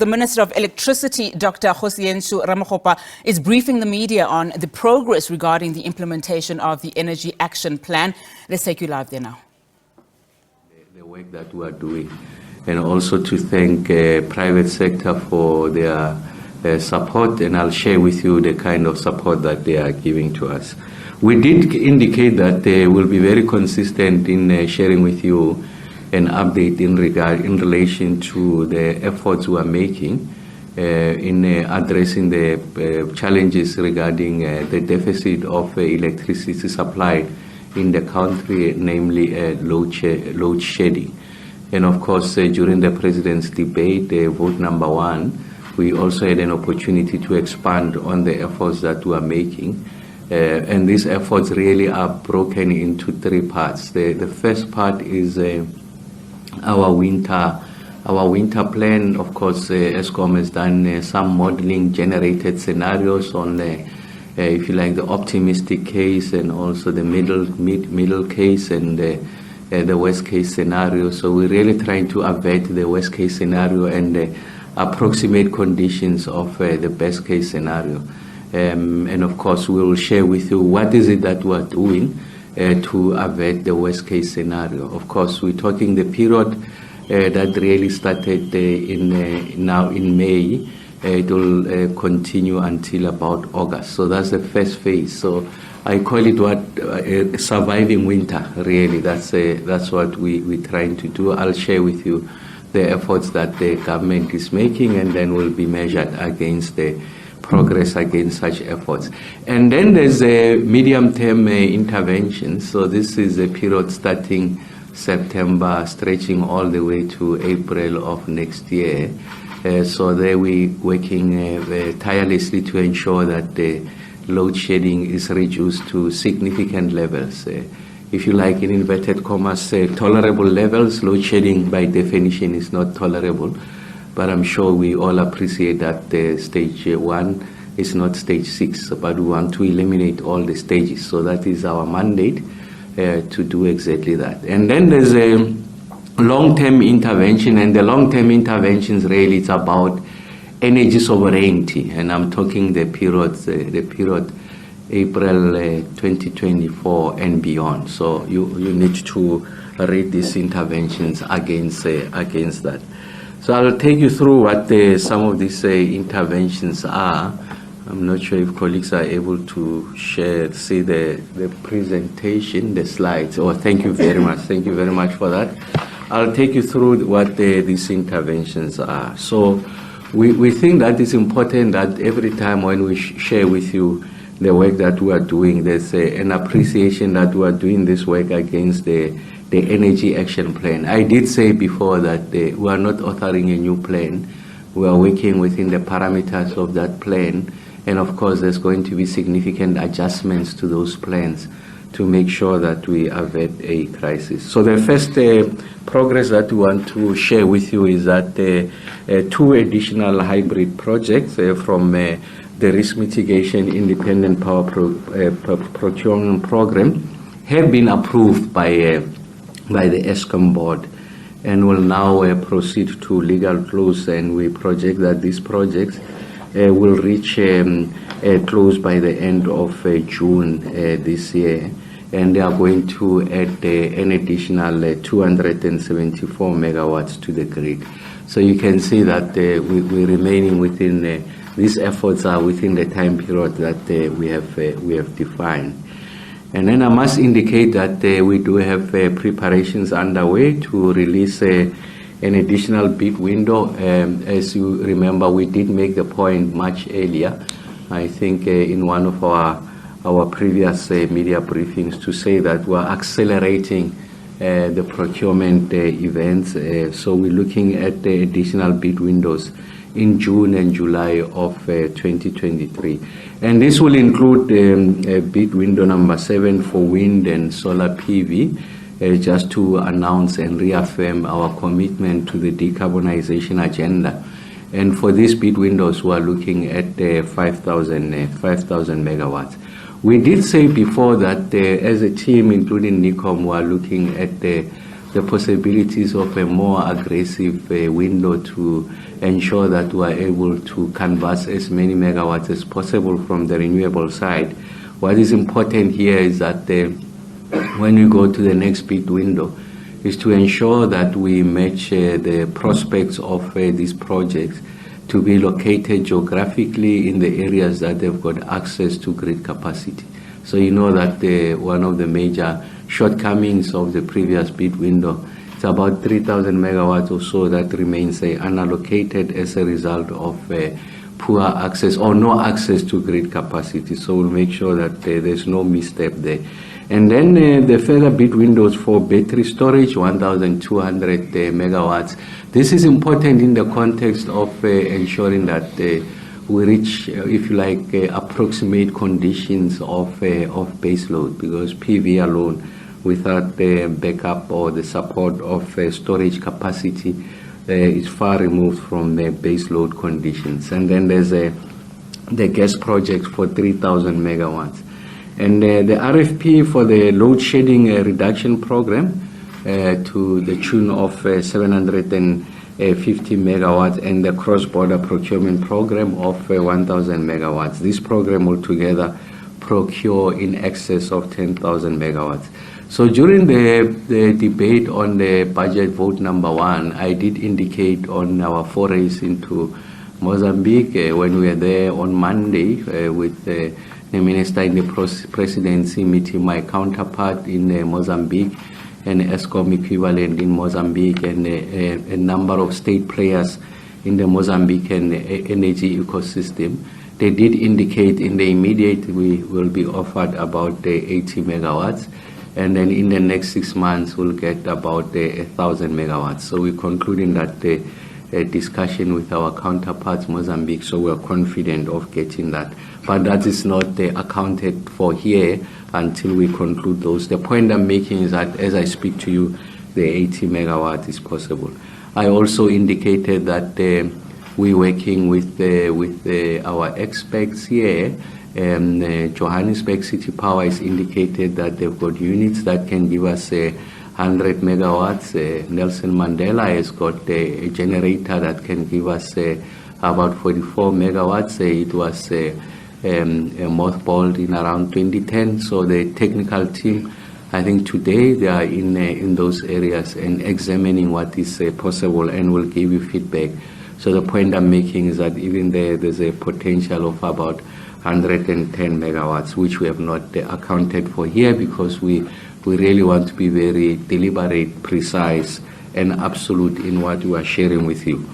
The Minister of Electricity, Dr. Kgosientsho Ramokgopa, is briefing the media on the progress regarding the implementation of the Energy Action Plan. Let's take you live there now. The work that we are doing, and also to thank private sector for their support, and I'll share with you the kind of support that they are giving to us. We did indicate that they will be very consistent in sharing with you an update in relation to the efforts we are making in addressing the challenges regarding the deficit of electricity supply in the country, namely load shedding. And of course, during the President's debate, vote number 1, we also had an opportunity to expand on the efforts that we are making. And these efforts really are broken into 3 parts. The first part is our winter plan. Of course, ESCOM has done some modeling, generated scenarios on, if you like, the optimistic case and also the middle case and the worst case scenario. So we're really trying to avoid the worst case scenario and the approximate conditions of the best case scenario. And of course, we will share with you what is it that we're doing to avoid the worst case scenario. Of course, we're talking the period that really started now in May. It will continue until about August. So that's the first phase. So I call it surviving winter, really. That's what we're trying to do. I'll share with you the efforts that the government is making, and then will be measured against the progress against such efforts. And then there's a medium-term intervention. So this is a period starting September, stretching all the way to April of next year. So there we're working tirelessly to ensure that the load shedding is reduced to significant levels. If you like, in inverted commas, tolerable levels. Load shedding by definition is not tolerable. But I'm sure we all appreciate that stage 1 is not stage 6, but we want to eliminate all the stages. So that is our mandate to do exactly that. And then there's a long-term intervention, and the long-term interventions really is about energy sovereignty. And I'm talking the period April 2024 and beyond. So you need to read these interventions against that. So I'll take you through what some of these interventions are. I'm not sure if colleagues are able to see the presentation, the slides. Oh, thank you very much. Thank you very much for that. I'll take you through what these interventions are. So we think that it's important that every time when we share with you the work that we are doing, there's an appreciation that we are doing this work against the Energy Action Plan. I did say before that we are not authoring a new plan. We are working within the parameters of that plan. And of course, there's going to be significant adjustments to those plans to make sure that we avoid a crisis. So the first progress that we want to share with you is that 2 additional hybrid projects from the Risk Mitigation Independent Power Procurement Program have been approved by the ESCOM board and will now proceed to legal close, and we project that these projects will reach close by the end of June this year, and they are going to add an additional 274 megawatts to the grid. So you can see that we're remaining within these efforts are within the time period that we have defined. And then I must indicate that we do have preparations underway to release an additional bid window. As you remember, we did make the point much earlier, I think in one of our previous media briefings, to say that we're accelerating the procurement events. So we're looking at the additional bid windows in June and July of 2023. And this will include bid window number 7 for wind and solar PV, just to announce and reaffirm our commitment to the decarbonization agenda. And for these bid windows, we are looking at 5,000 megawatts. We did say before that as a team, including NICOM, we are looking at the possibilities of a more aggressive window to ensure that we are able to canvass as many megawatts as possible from the renewable side. What is important here is that when we go to the next bid window, is to ensure that we match the prospects of these projects to be located geographically in the areas that they've got access to grid capacity. So you know that one of the major shortcomings of the previous bid window, it's about 3,000 megawatts or so that remains unallocated as a result of poor access or no access to grid capacity. So we'll make sure that there's no misstep there. And then the further bid windows for battery storage, 1,200 megawatts. This is important in the context of ensuring that we reach, if you like, approximate conditions of base load, because PV alone, without the backup or the support of storage capacity, is far removed from the base load conditions. And then there's the gas project for 3,000 megawatts. And the RFP for the load shedding reduction program to the tune of 750 megawatts, and the cross-border procurement program of 1,000 megawatts. This program altogether procure in excess of 10,000 megawatts. So during the debate on the budget vote number 1, I did indicate on our forays into Mozambique when we were there on Monday with the minister in the presidency meeting my counterpart in Mozambique and ESCOM equivalent in Mozambique, and a number of state players in the Mozambican energy ecosystem. They did indicate in the immediate we will be offered about 80 megawatts, and then in the next 6 months we'll get about 1,000 megawatts. So we're concluding that discussion with our counterparts Mozambique, so we're confident of getting that. But that is not accounted for here until we conclude those. The point I'm making is that as I speak to you, the 80 megawatt is possible. I also indicated that we're working with our experts here. Johannesburg City Power has indicated that they've got units that can give us 100 megawatts. Nelson Mandela has got a generator that can give us about 44 megawatts. It was mothballed in around 2010. So the technical team, I think today they are in those areas and examining what is possible, and will give you feedback. So the point I'm making is that even there's a potential of about 110 megawatts, which we have not accounted for here, because we really want to be very deliberate, precise, and absolute in what we are sharing with you.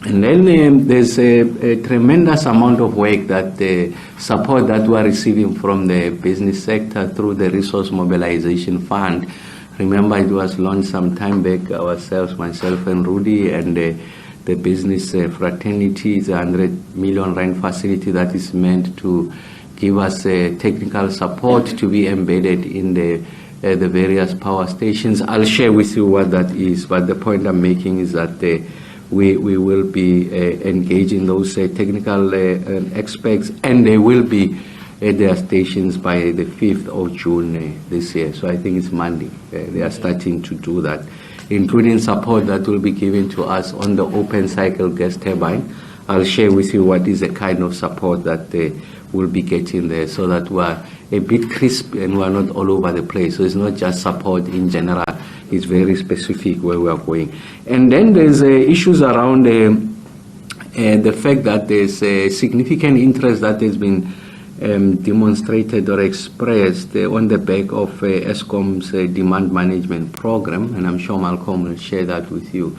And then there's a tremendous amount of work that the support that we are receiving from the business sector through the Resource Mobilization Fund. Remember, it was launched some time back, ourselves, myself and Rudy, and the business fraternity is a 100 million rand facility that is meant to give us technical support to be embedded in the various power stations. I'll share with you what that is, but the point I'm making is that we will be engaging those technical experts, and they will be at their stations by the 5th of June this year. So I think it's Monday. They are starting to do that, including support that will be given to us on the open cycle gas turbine. I'll share with you what is the kind of support that they will be getting there, so that we're a bit crisp and we're not all over the place. So it's not just support in general, it's very specific where we are going. And then there's issues around the fact that there's a significant interest that has been demonstrated or expressed on the back of ESCOM's demand management program, and I'm sure Malcolm will share that with you.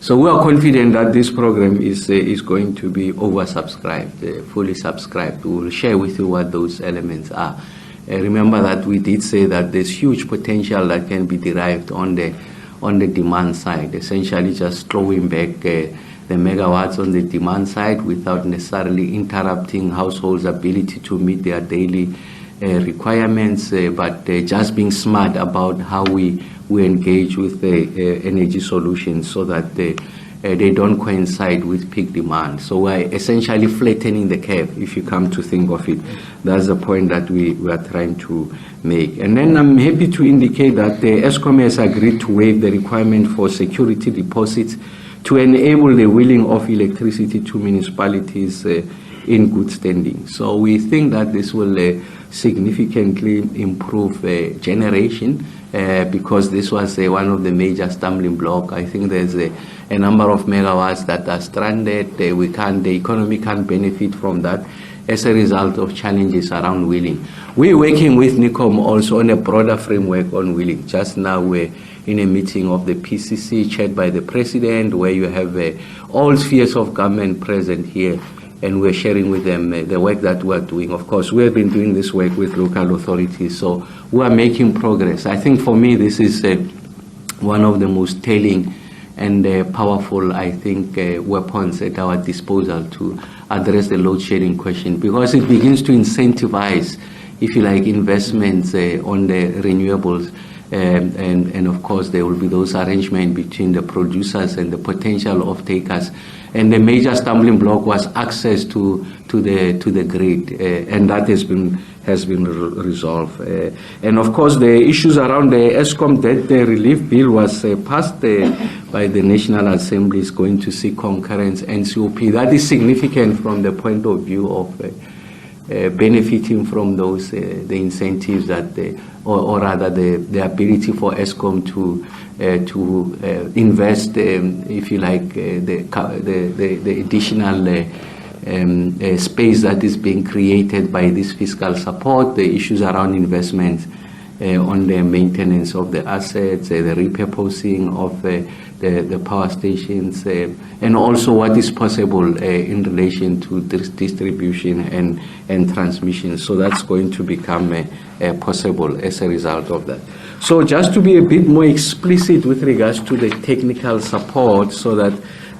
So we are confident that this program is going to be oversubscribed, fully subscribed. We will share with you what those elements are. Remember that we did say that there's huge potential that can be derived on the demand side, essentially just throwing back the megawatts on the demand side without necessarily interrupting households' ability to meet their daily requirements, but just being smart about how we engage with the energy solutions, so that they don't coincide with peak demand. So we're essentially flattening the curve, if you come to think of it. That's the point that we are trying to make. And then I'm happy to indicate that the ESCOM has agreed to waive the requirement for security deposits to enable the wheeling of electricity to municipalities in good standing. So we think that this will significantly improve generation because this was one of the major stumbling blocks. I think there's a number of megawatts that are stranded. The economy can't benefit from that as a result of challenges around wheeling. We're working with NICOM also on a broader framework on wheeling. Just now we're in a meeting of the PCC chaired by the President, where you have all spheres of government present here, and we're sharing with them the work that we're doing. Of course, we have been doing this work with local authorities, so we are making progress. I think for me, this is one of the most telling and powerful, I think, weapons at our disposal to address the load shedding question, because it begins to incentivize, if you like, investments on the renewables. And of course, there will be those arrangements between the producers and the potential off-takers. And the major stumbling block was access to the grid, and that has been resolved. And of course, the issues around the ESCOM debt relief bill was passed by the National Assembly, is going to see concurrence NCOP. That is significant from the point of view of benefiting from those the incentives that or rather the ability for ESCOM to invest, if you like, the additional space that is being created by this fiscal support, the issues around investments on the maintenance of the assets, the repurposing of the power stations, and also what is possible in relation to distribution and transmission. So that's going to become possible as a result of that. So just to be a bit more explicit with regards to the technical support, so that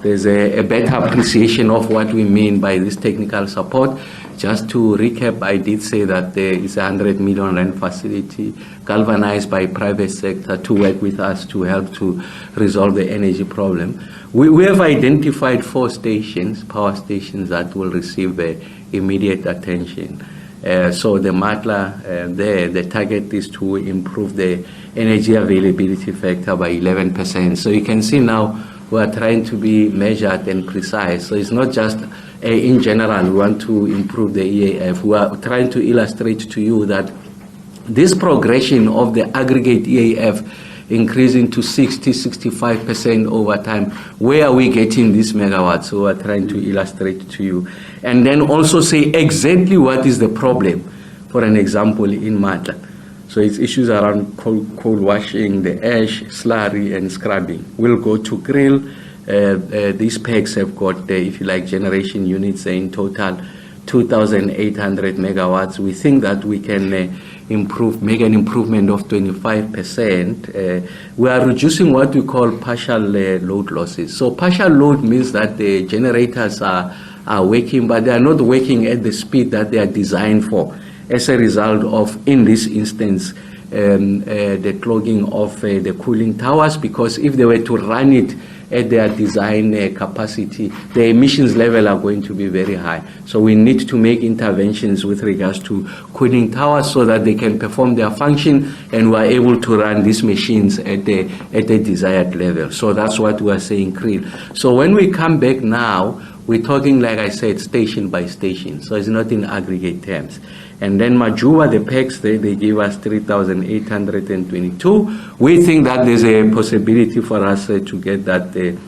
there's a better appreciation of what we mean by this technical support. Just to recap, I did say that there is a 100 million rand facility galvanized by private sector to work with us to help to resolve the energy problem. We have identified 4 stations, power stations, that will receive immediate attention. So the Matla, the target is to improve the energy availability factor by 11%. So you can see now we are trying to be measured and precise. So it's not just in general we want to improve the EAF. We are trying to illustrate to you that this progression of the aggregate EAF increasing to 60-65% over time, where are we getting this megawatts? So we're trying to illustrate to you. And then also say exactly what is the problem, for an example, in Matla. So it's issues around coal washing, the ash, slurry, and scrubbing. We'll go to grill. These packs have got, if you like, generation units in total 2,800 megawatts. We think that we can make an improvement of 25%. We are reducing what we call partial load losses. So partial load means that the generators are working, but they are not working at the speed that they are designed for, as a result of, in this instance, the clogging of the cooling towers, because if they were to run it at their design capacity, the emissions level are going to be very high. So we need to make interventions with regards to cooling towers so that they can perform their function and we are able to run these machines at the desired level. So that's what we are saying, Creel. So when we come back now, we're talking, like I said, station by station. So it's not in aggregate terms. And then Majuba, the PECs, they give us 3,822. We think that there's a possibility for us to get that an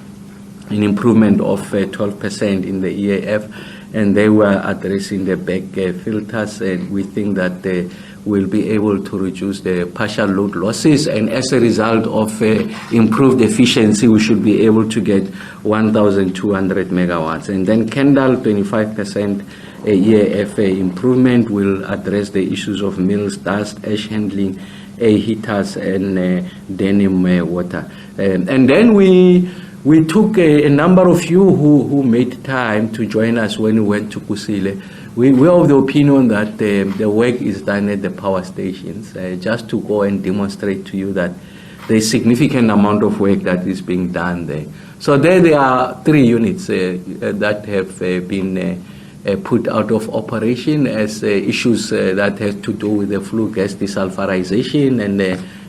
improvement of 12% in the EAF. And they were addressing the back filters, and we think that they will be able to reduce the partial load losses. And as a result of improved efficiency, we should be able to get 1,200 megawatts. And then Kendall, 25%. EAF improvement will address the issues of mills, dust, ash handling, heaters, and denim water. And then we took a number of you who made time to join us when we went to Kusile. We were of the opinion that the work is done at the power stations, just to go and demonstrate to you that there's significant amount of work that is being done there. So there are 3 units that have been put out of operation as issues that have to do with the flue gas desulfurization and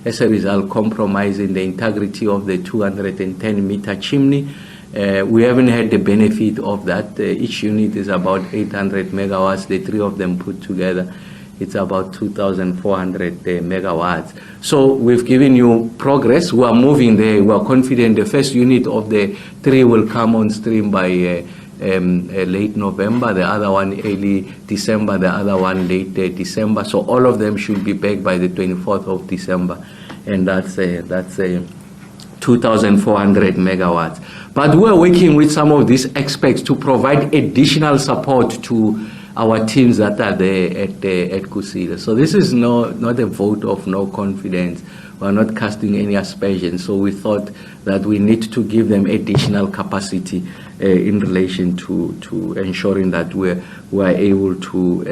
as a result compromising the integrity of the 210-meter chimney. We haven't had the benefit of that. Each unit is about 800 megawatts. The 3 of them put together, it's about 2,400 megawatts. So we've given you progress. We are moving there. We are confident the first unit of the 3 will come on stream by late November, the other one early December, the other one late December. So all of them should be back by the 24th of December, and that's 2,400 megawatts. But we're working with some of these experts to provide additional support to our teams that are there at Kgosientsho. So this is not a vote of no confidence. We're not casting any aspersions. So we thought that we need to give them additional capacity in relation to ensuring that we're able to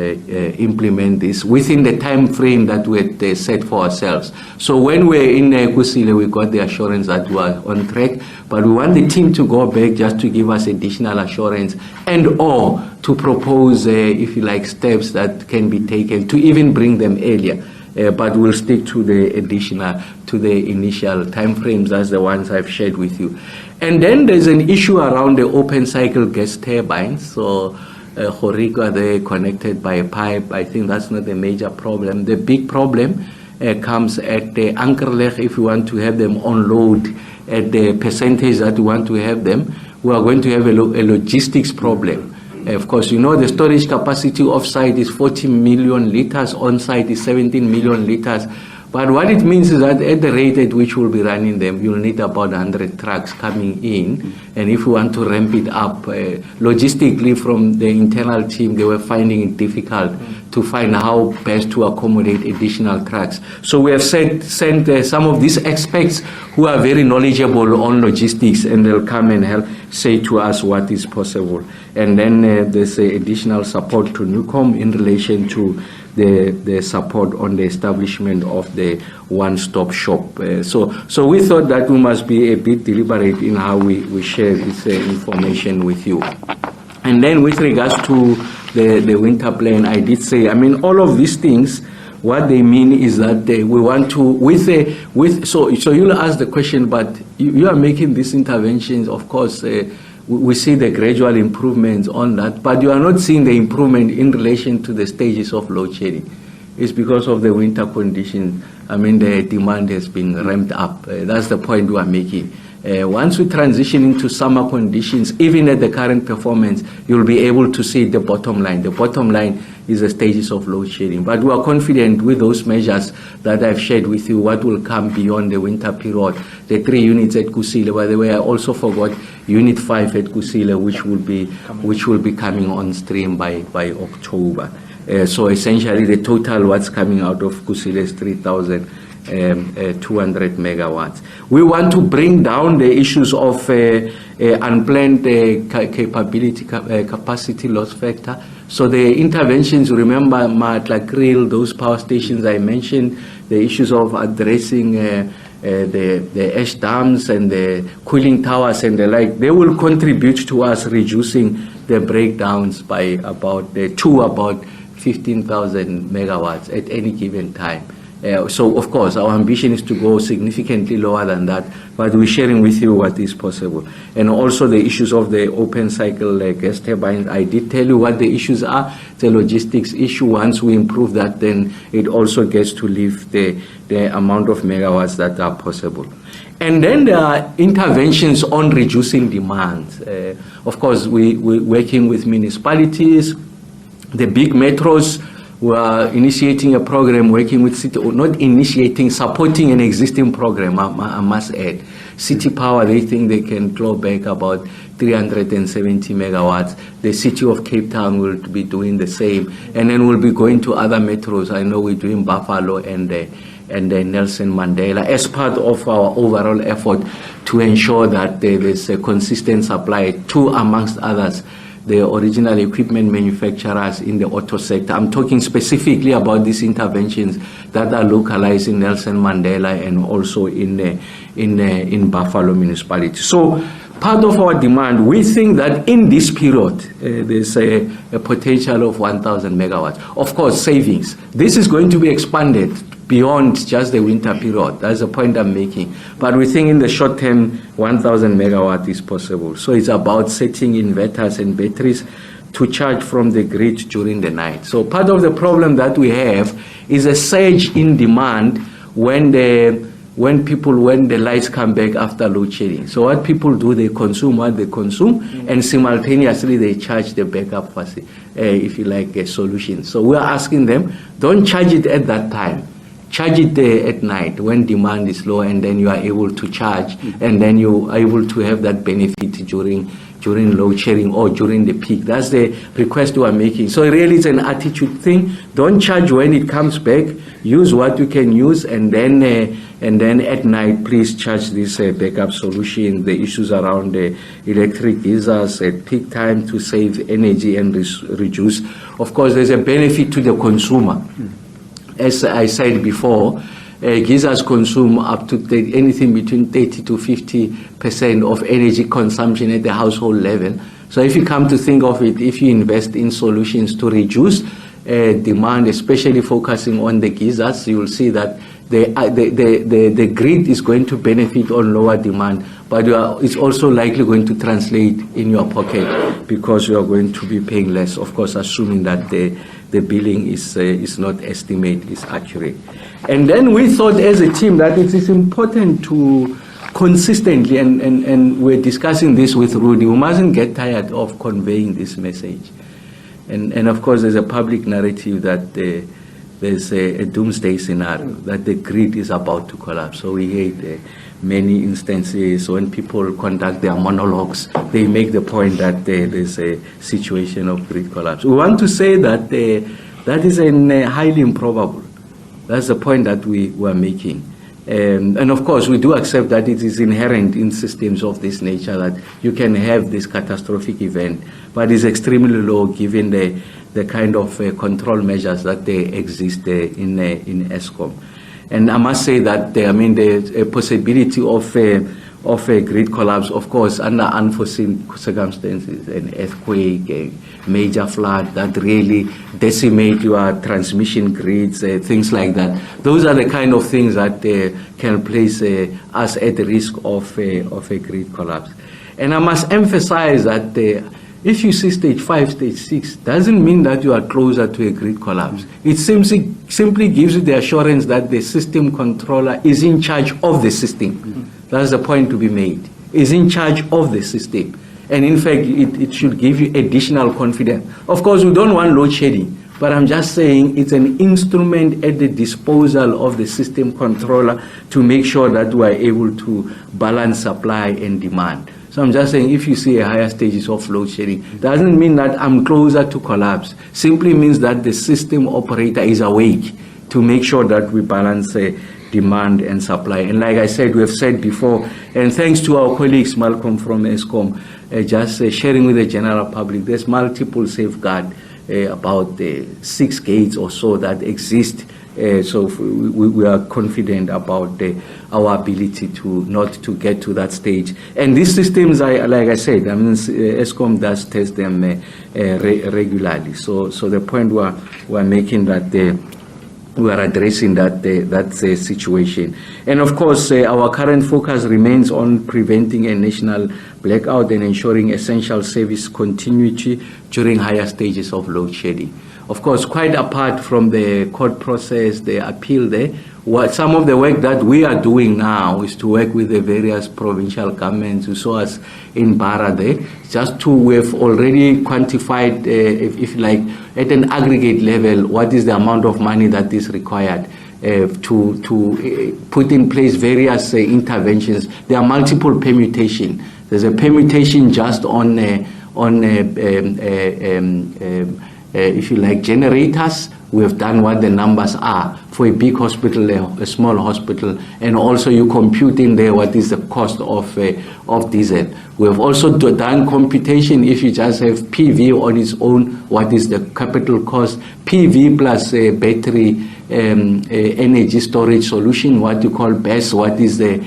implement this within the time frame that we had set for ourselves. So when we're in Kgosientsho, we got the assurance that we are on track, but we want the team to go back just to give us additional assurance and or to propose, if you like, steps that can be taken to even bring them earlier. But we'll stick to the initial timeframes as the ones I've shared with you. And then there's an issue around the open cycle gas turbines. So Horika, they're connected by a pipe. I think that's not a major problem. The big problem comes at the Ankerleg. If we want to have them on load at the percentage that we want to have them, we are going to have a logistics problem. Of course, you know the storage capacity off-site is 40 million liters, on-site is 17 million liters. But what it means is that at the rate at which we'll be running them, you'll need about 100 trucks coming in. And if we want to ramp it up, logistically from the internal team, they were finding it difficult to find how best to accommodate additional trucks. So we have sent some of these experts who are very knowledgeable on logistics, and they'll come and help say to us what is possible. And then there's additional support to Newcom in relation to the support on the establishment of the one-stop shop. So we thought that we must be a bit deliberate in how we share this information with you. And then with regards to the winter plan, I did say, I mean, all of these things, what they mean is that we want to, so you'll ask the question, but you are making these interventions, of course, we see the gradual improvements on that, but you are not seeing the improvement in relation to the stages of load shedding. It's because of the winter conditions. I mean, the demand has been ramped up. That's the point we are making. Once we transition into summer conditions, even at the current performance, you'll be able to see the bottom line. The bottom line is the stages of load shedding. But we are confident with those measures that I've shared with you, what will come beyond the winter period. The 3 units at Kgosientsho, by the way, I also forgot Unit 5 at Kgosientsho, which will be coming on stream by October. So essentially, the total what's coming out of Kgosientsho is 3,200 megawatts. We want to bring down the issues of unplanned capacity loss factor. So the interventions, remember Matla Krill, those power stations I mentioned, the issues of addressing the ash dams and the cooling towers and the like, they will contribute to us reducing the breakdowns by about 15,000 megawatts at any given time. So, of course, our ambition is to go significantly lower than that, but we're sharing with you what is possible. And also the issues of the open cycle gas turbines, I did tell you what the issues are. The logistics issue, once we improve that, then it also gets to lift the amount of megawatts that are possible. And then there are interventions on reducing demand. Of course, we're working with municipalities, the big metros. We are initiating a program working with City, or not initiating, supporting an existing program, I must add. City Power, they think they can claw back about 370 megawatts. The City of Cape Town will be doing the same. And then we'll be going to other metros. I know we're doing Buffalo and Nelson Mandela as part of our overall effort to ensure that there is a consistent supply to, amongst others, the original equipment manufacturers in the auto sector. I'm talking specifically about these interventions that are localized in Nelson Mandela and also in Buffalo municipality. So part of our demand, we think that in this period, there's a potential of 1,000 megawatts. Of course, savings. This is going to be expanded beyond just the winter period. That's the point I'm making. But we think in the short term, 1,000 megawatt is possible. So it's about setting inverters and batteries to charge from the grid during the night. So part of the problem that we have is a surge in demand when the lights come back after load shedding. So what people do, they consume what they consume, and simultaneously they charge the backup, if you like, a solution. So we're asking them, don't charge it at that time. Charge it at night when demand is low, and then you are able to charge, and then you are able to have that benefit during load shedding or during the peak. That's the request we are making. So really it's an attitude thing. Don't charge when it comes back. Use what you can use, and then at night, please charge this backup solution. The issues around the electric geysers at peak time to save energy and reduce. Of course, there's a benefit to the consumer. As I said before, geysers consume up to anything between 30 to 50% of energy consumption at the household level. So if you come to think of it, if you invest in solutions to reduce demand, especially focusing on the geysers, you will see that the grid is going to benefit on lower demand, but it's also likely going to translate in your pocket because you are going to be paying less, of course, assuming that the billing is not estimate, is accurate. And then we thought as a team that it is important to consistently, and we're discussing this with Rudy, we mustn't get tired of conveying this message. And of course, there's a public narrative that there's a doomsday scenario, that the grid is about to collapse. So we had many instances when people conduct their monologues, they make the point that there's a situation of grid collapse. We want to say that that is highly improbable. That's the point that we were making. And of course, we do accept that it is inherent in systems of this nature that you can have this catastrophic event, but it's extremely low given the kind of control measures that they exist in Eskom. And I must say that there's a possibility of a grid collapse, of course, under unforeseen circumstances, an earthquake, a major flood that really decimate your transmission grids, things like that. Those are the kind of things that can place us at the risk of a grid collapse. And I must emphasize that if you see stage 5, stage 6, doesn't mean that you are closer to a grid collapse. It simply gives you the assurance that the system controller is in charge of the system. That's the point to be made. Is in charge of the system. And in fact, it should give you additional confidence. Of course, we don't want load shedding, but I'm just saying it's an instrument at the disposal of the system controller to make sure that we are able to balance supply and demand. So I'm just saying if you see a higher stages of load shedding, doesn't mean that I'm closer to collapse. Simply means that the system operator is awake to make sure that we balance demand and supply. And like I said, we have said before, and thanks to our colleagues, Malcolm from Eskom, just sharing with the general public, there's multiple safeguards, about 6 gates or so that exist. So we are confident about our ability to not to get to that stage. And these systems, like I said, Eskom does test them regularly. So the point we're making that we are addressing that situation. And of course, our current focus remains on preventing a national blackout and ensuring essential service continuity during higher stages of load shedding. Of course, quite apart from the court process, the appeal there, some of the work that we are doing now is to work with the various provincial governments. You saw us in Bara there, we have already quantified, if like, at an aggregate level, what is the amount of money that is required to put in place various interventions. There are multiple permutations. There's a permutation just on if you like, generators, we have done what the numbers are for a big hospital, a small hospital, and also you compute in there what is the cost of diesel. We have also done computation if you just have PV on its own, what is the capital cost, PV plus battery energy storage solution, what you call BESS, what is the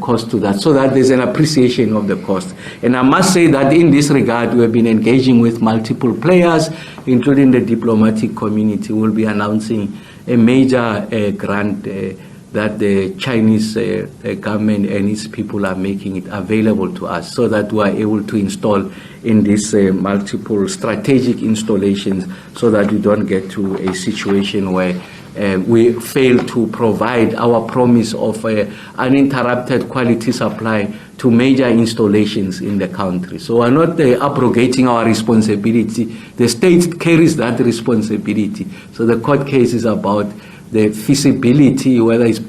cost to that, so that there's an appreciation of the cost. And I must say that in this regard, we have been engaging with multiple players, including the diplomatic community. We'll be announcing a major grant that the Chinese government and its people are making it available to us so that we are able to install in these multiple strategic installations so that we don't get to a situation where we fail to provide our promise of uninterrupted quality supply to major installations in the country. So we're not abrogating our responsibility. The state carries that responsibility. So the court case is about the feasibility, whether it's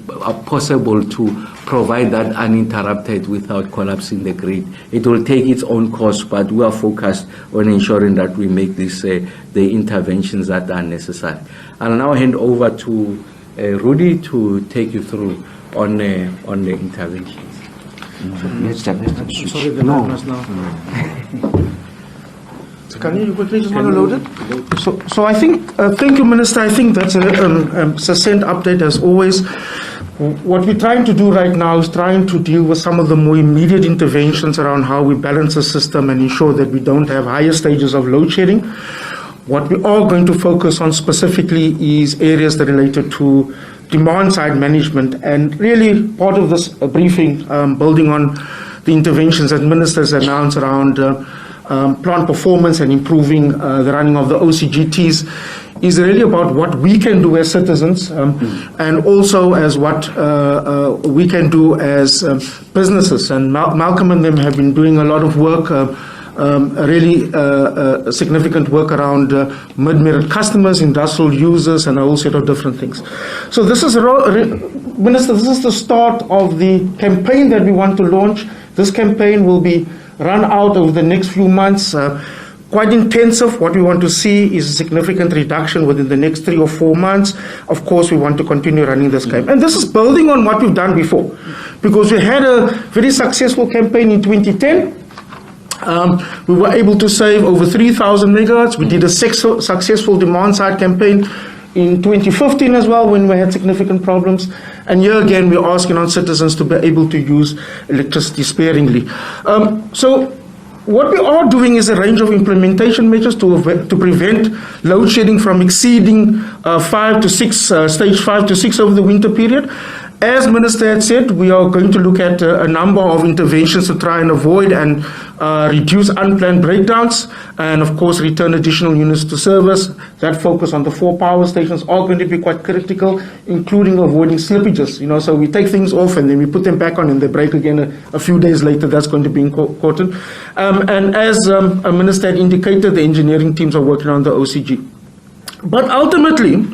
possible to provide that uninterrupted without collapsing the grid. It will take its own course, but we are focused on ensuring that we make this, the interventions that are necessary. I'll now hand over to Rudy to take you through on the interventions. Sorry, the line was now. Can you quickly just want to load it? So I think, thank you, Minister. I think that's a succinct update as always. What we're trying to do right now is trying to deal with some of the more immediate interventions around how we balance the system and ensure that we don't have higher stages of load shedding. What we are going to focus on specifically is areas that are related to demand side management, and really part of this briefing, building on the interventions that ministers announced around plant performance and improving the running of the OCGTs is really about what we can do as citizens and also as what we can do as businesses. And Malcolm and them have been doing a lot of work, really significant work around mid-merit customers, industrial users, and a whole set of different things. So this is, Minister, this is the start of the campaign that we want to launch. This campaign will be run out over the next few months, quite intensive. What we want to see is a significant reduction within the next 3 or 4 months. Of course, we want to continue running this campaign. And this is building on what we've done before, because we had a very successful campaign in 2010. We were able to save over 3,000 megawatts. We did a successful demand side campaign in 2015 as well, when we had significant problems. And here again, we're asking our citizens to be able to use electricity sparingly. So what we are doing is a range of implementation measures to prevent load shedding from exceeding 5 to 6, stage 5 to 6 over the winter period. As Minister had said, we are going to look at a number of interventions to try and avoid and reduce unplanned breakdowns, and of course return additional units to service. That focus on the 4 power stations are going to be quite critical, including avoiding slippages. So we take things off and then we put them back on and they break again a few days later. That's going to be important. And as a Minister had indicated, the engineering teams are working on the OCG. But ultimately,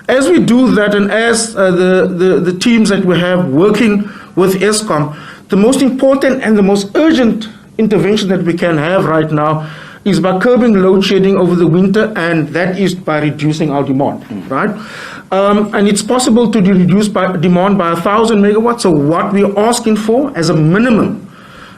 as we do that, and as the teams that we have working with Eskom, the most important and the most urgent intervention that we can have right now is by curbing load shedding over the winter, and that is by reducing our demand, right? And it's possible to reduce demand by 1,000 megawatts. So what we're asking for as a minimum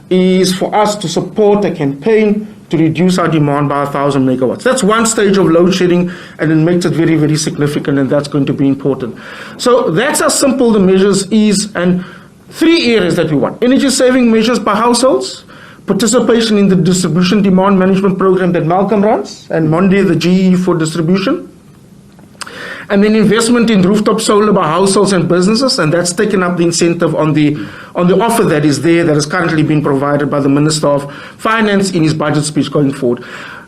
is for us to support a campaign to reduce our demand by 1,000 megawatts. That's one stage of load shedding, and it makes it very, very significant, and that's going to be important. So that's how simple the measures is, and 3 areas that we want. Energy saving measures by households, participation in the distribution demand management program that Malcolm runs, and Monday the GE for distribution, and then investment in rooftop solar by households and businesses, and that's taken up the incentive on the offer that is there, that is currently being provided by the Minister of Finance in his budget speech going forward.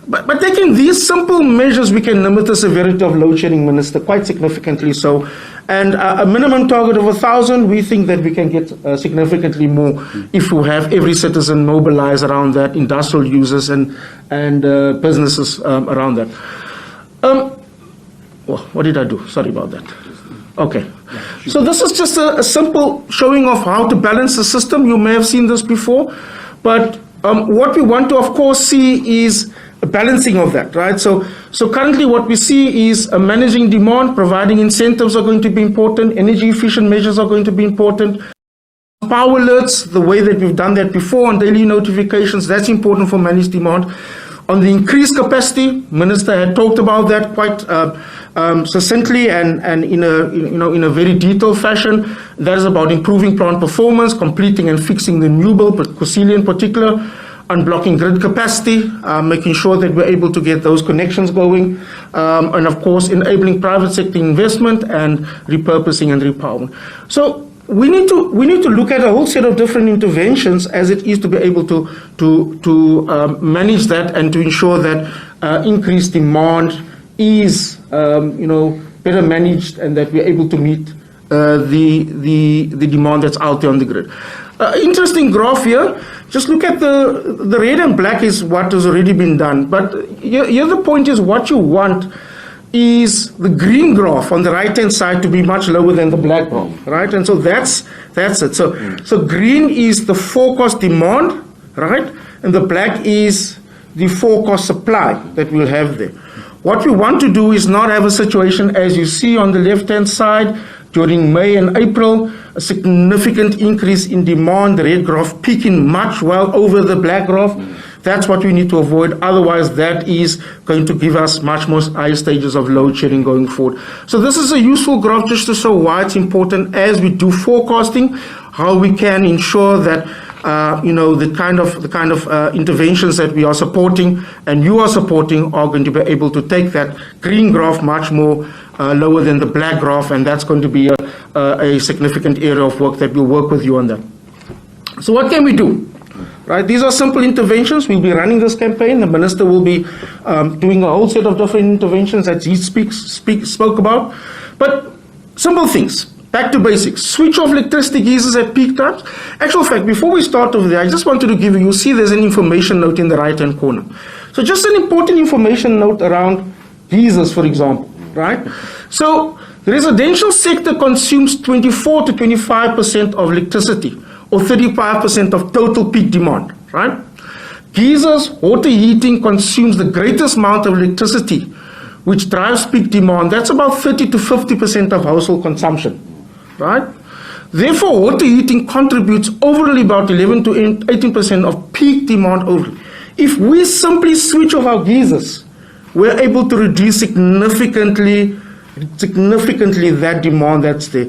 But taking these simple measures, we can limit the severity of load shedding, Minister, quite significantly so. And a minimum target of 1,000, we think that we can get significantly more if we have every citizen mobilized around that, industrial users and businesses around that. What did I do? Sorry about that. Okay. So this is just a simple showing of how to balance the system. You may have seen this before, but what we want to, of course, see is balancing of that, right? So currently what we see is managing demand, providing incentives are going to be important, energy efficient measures are going to be important. Power alerts, the way that we've done that before on daily notifications, that's important for managed demand. On the increased capacity, Minister had talked about that quite succinctly and in a very detailed fashion. That is about improving plant performance, completing and fixing the new build, but Kgosientsho in particular, unblocking grid capacity, making sure that we're able to get those connections going, and of course enabling private sector investment and repurposing and repowering. So we need to look at a whole set of different interventions as it is to be able to manage that and to ensure that increased demand is better managed and that we're able to meet the demand that's out there on the grid. Interesting graph here. Just look at the red and black is what has already been done. But here the point is what you want is the green graph on the right-hand side to be much lower than the black graph, right? And so that's it. So green is the forecast demand, right? And the black is the forecast supply that we'll have there. What we want to do is not have a situation as you see on the left-hand side during May and April, a significant increase in demand, the red graph peaking much well over the black graph. That's what we need to avoid. Otherwise, that is going to give us much more higher stages of load shedding going forward. So this is a useful graph just to show why it's important as we do forecasting, how we can ensure that the kind of interventions that we are supporting and you are supporting are going to be able to take that green graph much more lower than the black graph, and that's going to be a significant area of work that we'll work with you on that. So what can we do? Right, these are simple interventions. We'll be running this campaign. The Minister will be doing a whole set of different interventions that he spoke about. But simple things. Back to basics. Switch off electricity geysers at peak times. Actual fact, before we start over there, I just wanted to give you see there's an information note in the right-hand corner. So just an important information note around geysers, for example, right? So the residential sector consumes 24 to 25% of electricity, or 35% of total peak demand, right? Geysers, water heating consumes the greatest amount of electricity, which drives peak demand. That's about 30 to 50% of household consumption, right? Therefore, water heating contributes overall about 11 to 18% of peak demand overall. If we simply switch off our geysers, we're able to reduce significantly that demand that's there.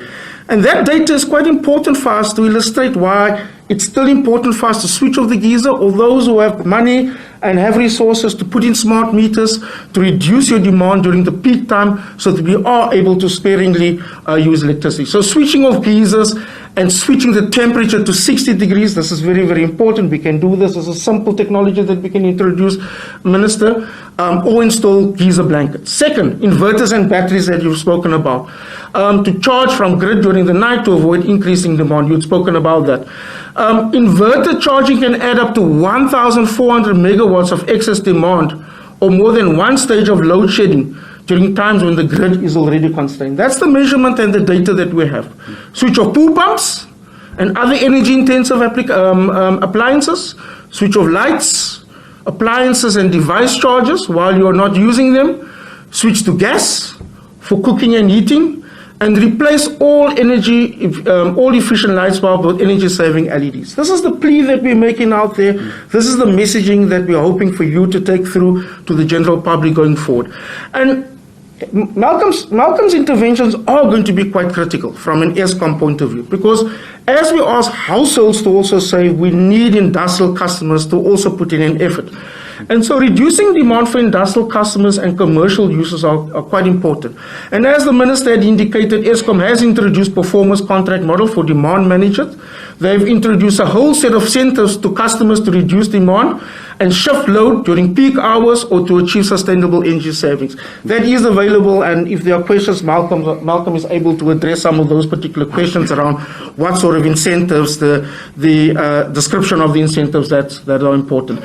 And that data is quite important for us to illustrate why it's still important for us to switch off the geyser, or those who have money and have resources to put in smart meters to reduce your demand during the peak time so that we are able to sparingly use electricity. So switching off geysers and switching the temperature to 60 degrees, this is very, very important. We can do this as a simple technology that we can introduce, Minister, or install geyser blankets. Second, inverters and batteries that you've spoken about. To charge from grid during the night to avoid increasing demand. You've spoken about that. Inverter charging can add up to 1,400 megawatts of excess demand, or more than one stage of load shedding during times when the grid is already constrained. That's the measurement and the data that we have. Switch off pool pumps and other energy intensive appliances. Switch off lights, appliances and device chargers while you are not using them. Switch to gas for cooking and heating, and replace all efficient lights bulbs with energy-saving LEDs. This is the plea that we're making out there. This is the messaging that we're hoping for you to take through to the general public going forward. And Malcolm's interventions are going to be quite critical from an Eskom point of view, because as we ask households to also say, we need industrial customers to also put in an effort. And so reducing demand for industrial customers and commercial users are quite important. And as the Minister had indicated, Eskom has introduced performance contract model for demand managers. They've introduced a whole set of incentives to customers to reduce demand and shift load during peak hours or to achieve sustainable energy savings. That is available, and if there are questions, Malcolm is able to address some of those particular questions around what sort of incentives, the description of the incentives that are important.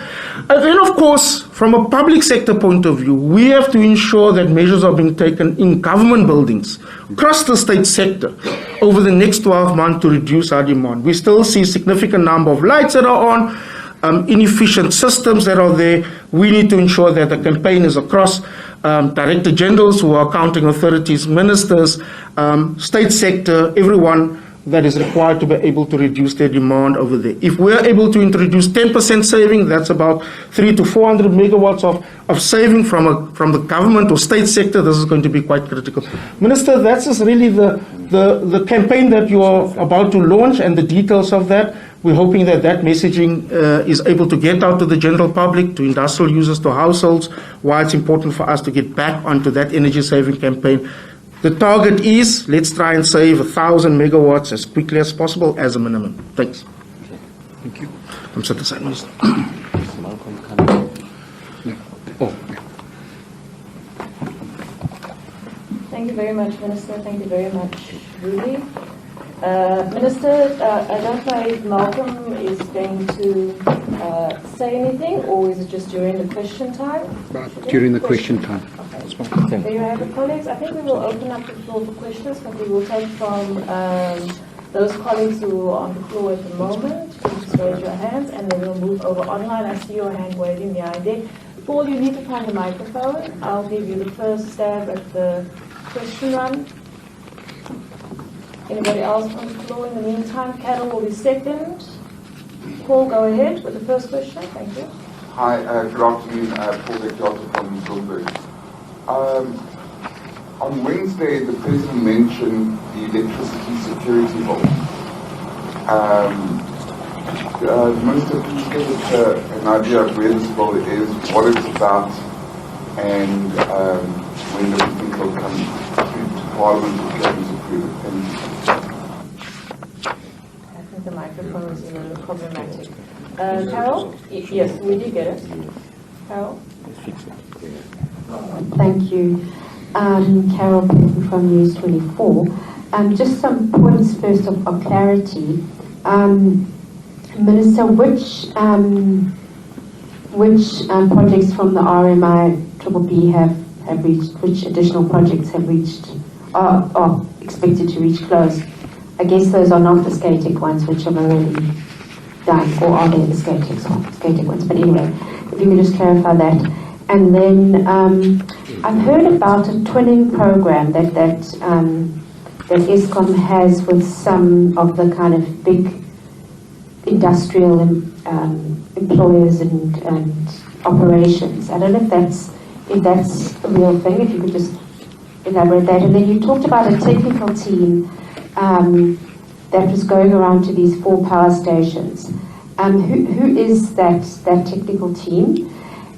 And then, of course, from a public sector point of view, we have to ensure that measures are being taken in government buildings across the state sector over the next 12 months to reduce our demand. We still see a significant number of lights that are on, inefficient systems that are there. We need to ensure that the campaign is across director generals who are accounting authorities, ministers, state sector, everyone that is required to be able to reduce their demand over there. If we're able to introduce 10% saving, that's about 300 to 400 megawatts of saving from the government or state sector. This is going to be quite critical. Minister, that's just really the campaign that you are about to launch and the details of that. We're hoping that that messaging is able to get out to the general public, to industrial users, to households, why it's important for us to get back onto that energy saving campaign. The target is, let's try and save 1,000 megawatts as quickly as possible as a minimum. Thanks. Thank you. I'm set aside, Minister. Thank you very much, Minister. Thank you very much, Rudy. Minister, I don't know if Malcolm is going to say anything, or is it just during the question time? During the question time. Okay. There you have it, colleagues. I think we will open up the floor for questions, but we will take from those colleagues who are on the floor at the moment. Just raise your hands, and then we'll move over online. I see your hand waving behind there. Paul, you need to find the microphone. I'll give you the first stab at the question run. Anybody else on the floor in the meantime? Carol will be second. Paul, go ahead with the first question. Thank you. Hi, good afternoon. Paul Kgosientsho from Bloomberg. On Wednesday, the President mentioned the electricity security bill. Minister, can you give us an idea of where this bill is, what it's about, and when do we think it'll come to Parliament or Cabinet approval? Thank you. I think the microphone is a little problematic. Carol? Yes, we did get it. Carol? Thank you. Carol from News 24. Just some points first of clarity. Minister, which projects from the RMI have reached, which additional projects have reached, are expected to reach close? I guess those are not the SCATEC ones, which have already done, or are they the SCATEC ones? But anyway, if you could just clarify that. And then I've heard about a twinning program that Eskom has with some of the kind of big industrial employers and operations. I don't know if that's a real thing. If you could just elaborate that. And then you talked about a technical team that was going around to these 4 power stations. Who is that technical team?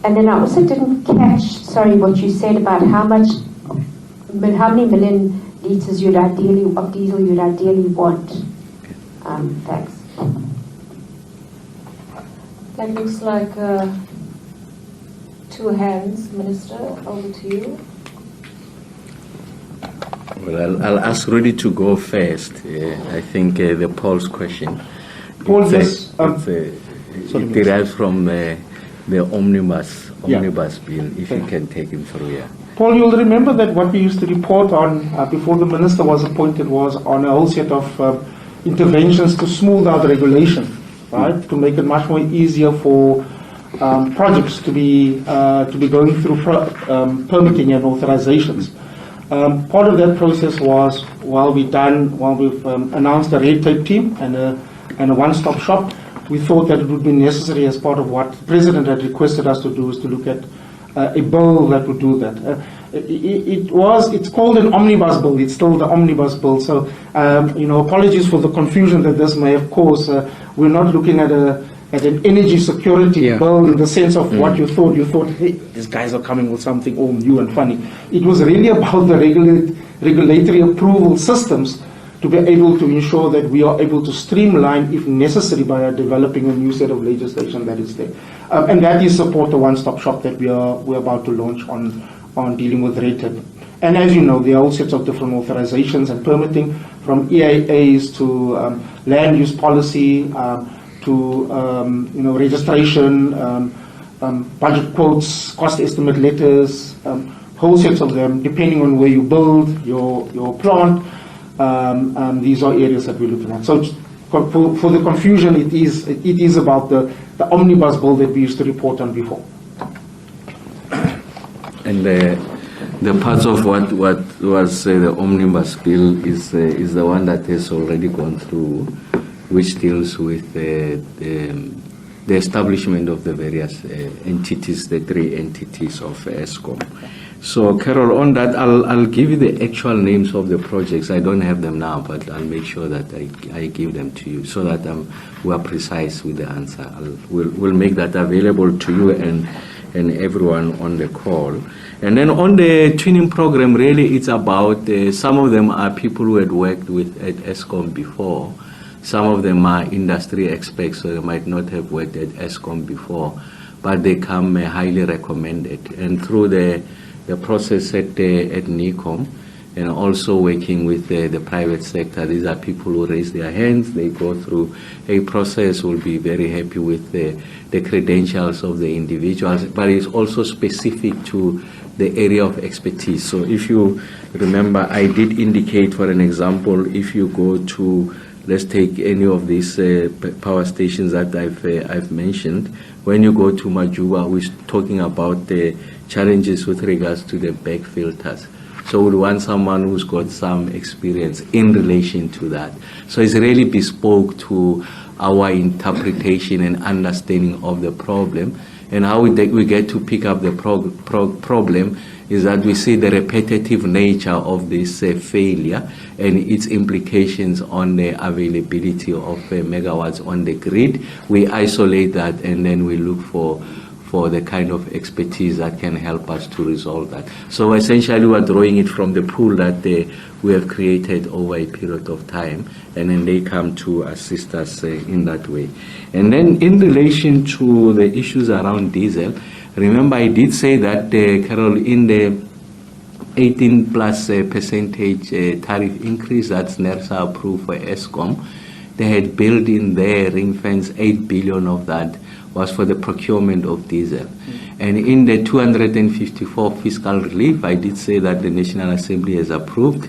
And then I also didn't catch, what you said about how many million litres of diesel you'd ideally want. Thanks. That looks like 2 hands. Minister, over to you. Well, I'll ask Rudy to go first. I think the Paul's question. Paul, yes. It derives from the omnibus bill, if you can take him through here. Paul, you'll remember that what we used to report on before the minister was appointed was on a whole set of interventions to smooth out regulation, right? To make it much more easier for projects to be going through permitting and authorizations. Part of that process was while we've announced a red tape team and a one-stop shop, we thought that it would be necessary as part of what the President had requested us to do is to look at a bill that would do that. It's called an omnibus bill. It's still the omnibus bill. So, apologies for the confusion that this may have caused. We're not looking at an energy security bill in the sense of what you thought. You thought, hey, these guys are coming with something all new and funny. It was really about the regulatory approval systems to be able to ensure that we are able to streamline, if necessary, by developing a new set of legislation that is there. And that is support the one-stop shop that we're about to launch on dealing with red tape. And as you know, there are all sorts of different authorizations and permitting, from EIAs to land use policy, to registration, budget quotes, cost estimate letters, whole sets of them, depending on where you build your plant. These are areas that we're looking at. So For the confusion, it is about the omnibus bill that we used to report on before. And the parts of what was the omnibus bill is the one that has already gone through, which deals with the establishment of the various entities, the three entities of ESCOM. So, Carol, on that, I'll give you the actual names of the projects. I don't have them now, but I'll make sure that I give them to you so that we are precise with the answer. We'll make that available to you and everyone on the call. And then on the twinning program, really it's about, some of them are people who had worked at ESCOM before. Some of them are industry experts, so they might not have worked at ESCOM before, but they come highly recommended. And through the process at NICOM, and also working with the private sector, these are people who raise their hands, they go through a process, will be very happy with the credentials of the individuals, but it's also specific to the area of expertise. So if you remember, I did indicate, for an example, if you go to, let's take any of these power stations that I've mentioned. When you go to Majuba, we're talking about the challenges with regards to the back filters. So we want someone who's got some experience in relation to that. So it's really bespoke to our interpretation and understanding of the problem. And how we get to pick up the problem is that we see the repetitive nature of this failure and its implications on the availability of megawatts on the grid. We isolate that and then we look for the kind of expertise that can help us to resolve that. So essentially we're drawing it from the pool that we have created over a period of time, and then they come to assist us in that way. And then in relation to the issues around diesel, remember I did say that, Carol, in the 18 plus percentage tariff increase that's NERSA approved for ESCOM, they had built in there ring fence 8 billion of that was for the procurement of diesel. And in the 254 fiscal relief, I did say that the National Assembly has approved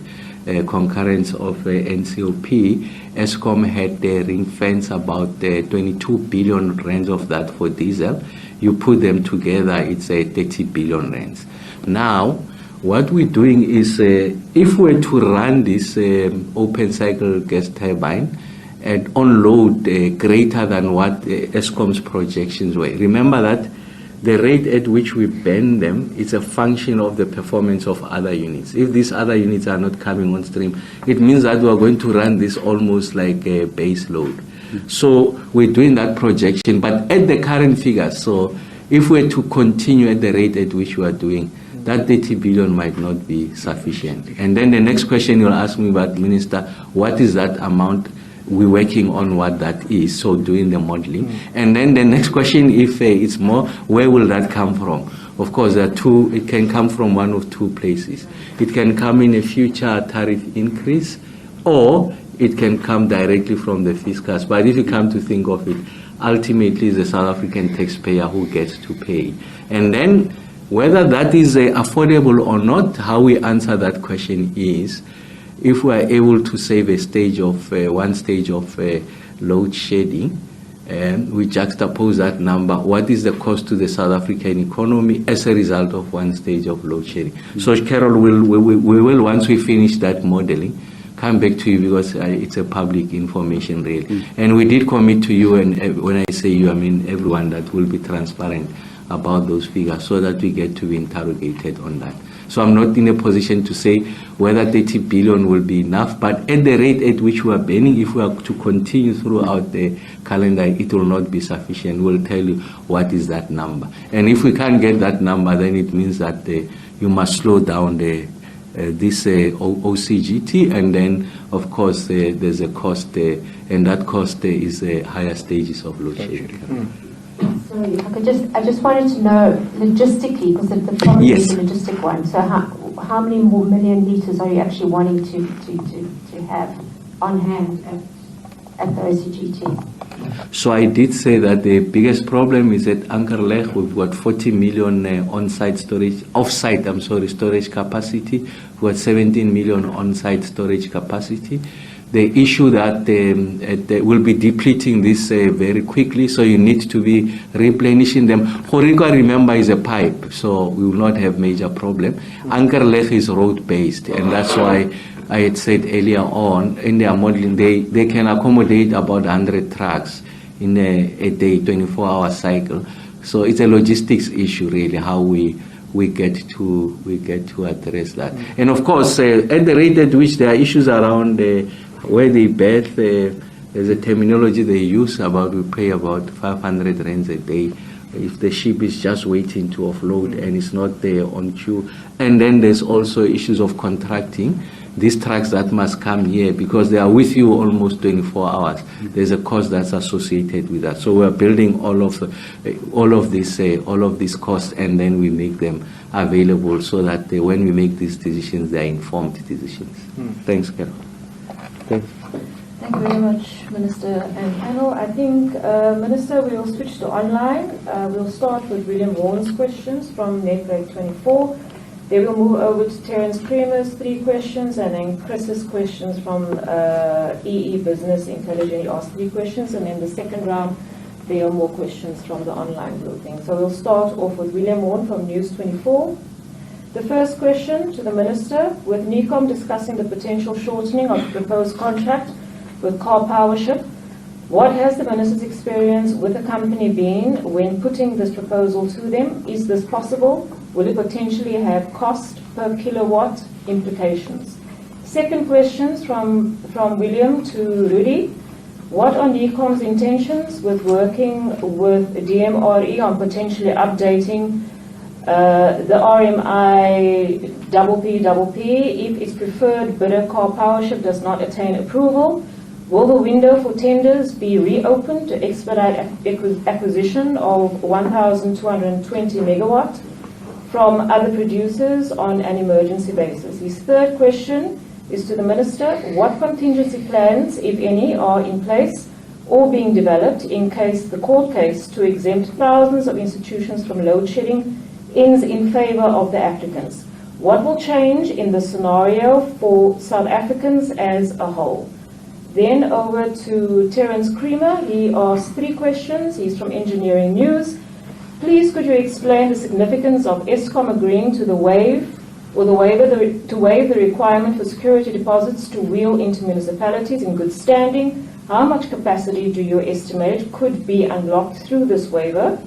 concurrence of NCOP. ESCOM had the ring fence about 22 billion rands of that for diesel. You put them together, it's 30 billion rands. Now, what we're doing is, if we're to run this open cycle gas turbine, and unload greater than what ESCOM's projections were. Remember that the rate at which we burn them is a function of the performance of other units. If these other units are not coming on stream, it means that we are going to run this almost like a base load. So we're doing that projection, but at the current figures, so if we're to continue at the rate at which we are doing, that 30 billion might not be sufficient. And then the next question you'll ask me about, Minister, what is that amount? We're working on what that is, so doing the modeling. And then the next question, if it's more, where will that come from? Of course, there are two, it can come from one of two places. It can come in a future tariff increase, or it can come directly from the fiscus. But if you come to think of it, ultimately it's the South African taxpayer who gets to pay. And then whether that is affordable or not, how we answer that question is, if we are able to save one stage of load shedding, we juxtapose that number, what is the cost to the South African economy as a result of one stage of load shedding? So, Carol, we will, once we finish that modeling, come back to you because it's a public information really. And we did commit to you, and when I say you, I mean everyone, that will be transparent about those figures so that we get to be interrogated on that. So I'm not in a position to say whether 30 billion will be enough, but at the rate at which we are burning, if we are to continue throughout the calendar, it will not be sufficient. We'll tell you what is that number. And if we can't get that number, then it means that you must slow down this OCGT, and then, of course, there's a cost, and that cost is higher stages of load shedding. Sorry, if I just wanted to know logistically, because the problem is the logistic one. So how many more million litres are you actually wanting to have on hand at the OCGT? So I did say that the biggest problem is at Ankerleg. We've got 40 million offsite storage capacity. We've got 17 million on-site storage capacity. issue that they will be depleting this very quickly, so you need to be replenishing them. Horika, remember, is a pipe, so we will not have major problem. Ankerlech is road-based, and that's why I had said earlier on, in their modeling, they can accommodate about 100 trucks in a day, 24-hour cycle. So it's a logistics issue, really, how we get to address that. And of course, at the rate at which there are issues around where they berth, there's a terminology they use about, we pay about 500 rands a day if the ship is just waiting to offload and it's not there on queue. And then there's also issues of contracting. These trucks that must come here because they are with you almost 24 hours. There's a cost that's associated with that. So we're building all of these costs, and then we make them available so that when we make these decisions, they're informed decisions. Thanks, Carol. Thanks. Thank you very much, Minister and panel. I think, Minister, we will switch to online. We'll start with William Vaughan's questions from Netbreak 24. Then we'll move over to Terence Creamer's 3 questions, and then Chris's questions from EE Business Intelligence. He asked 3 questions, and then the second round, there are more questions from the online grouping. So we'll start off with William Vaughan from News 24. The first question to the Minister, with NECOM discussing the potential shortening of the proposed contract with Car Powership, what has the Minister's experience with the company been when putting this proposal to them? Is this possible? Will it potentially have cost per kilowatt implications? Second question from William to Rudy. What are NECOM's intentions with working with DMRE on potentially updating the RMI PPP if its preferred bidder Car Powership does not attain approval? Will the window for tenders be reopened to expedite acquisition of 1,220 megawatt from other producers on an emergency basis? His third question is to the Minister. What contingency plans, if any, are in place or being developed in case the court case to exempt thousands of institutions from load shedding ends in favor of the applicants? What will change in the scenario for South Africans as a whole? Then over to Terence Creamer. He asked 3 questions. He's from Engineering News. Please could you explain the significance of Eskom agreeing to waive the requirement for security deposits to wheel into municipalities in good standing? How much capacity do you estimate could be unlocked through this waiver?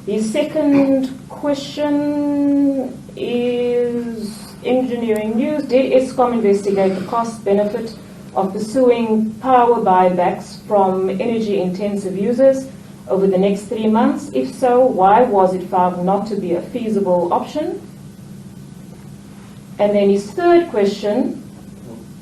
The second question is Engineering News. Did Eskom investigate the cost benefit of pursuing power buybacks from energy-intensive users over the next 3 months? If so, why was it found not to be a feasible option? And then his third question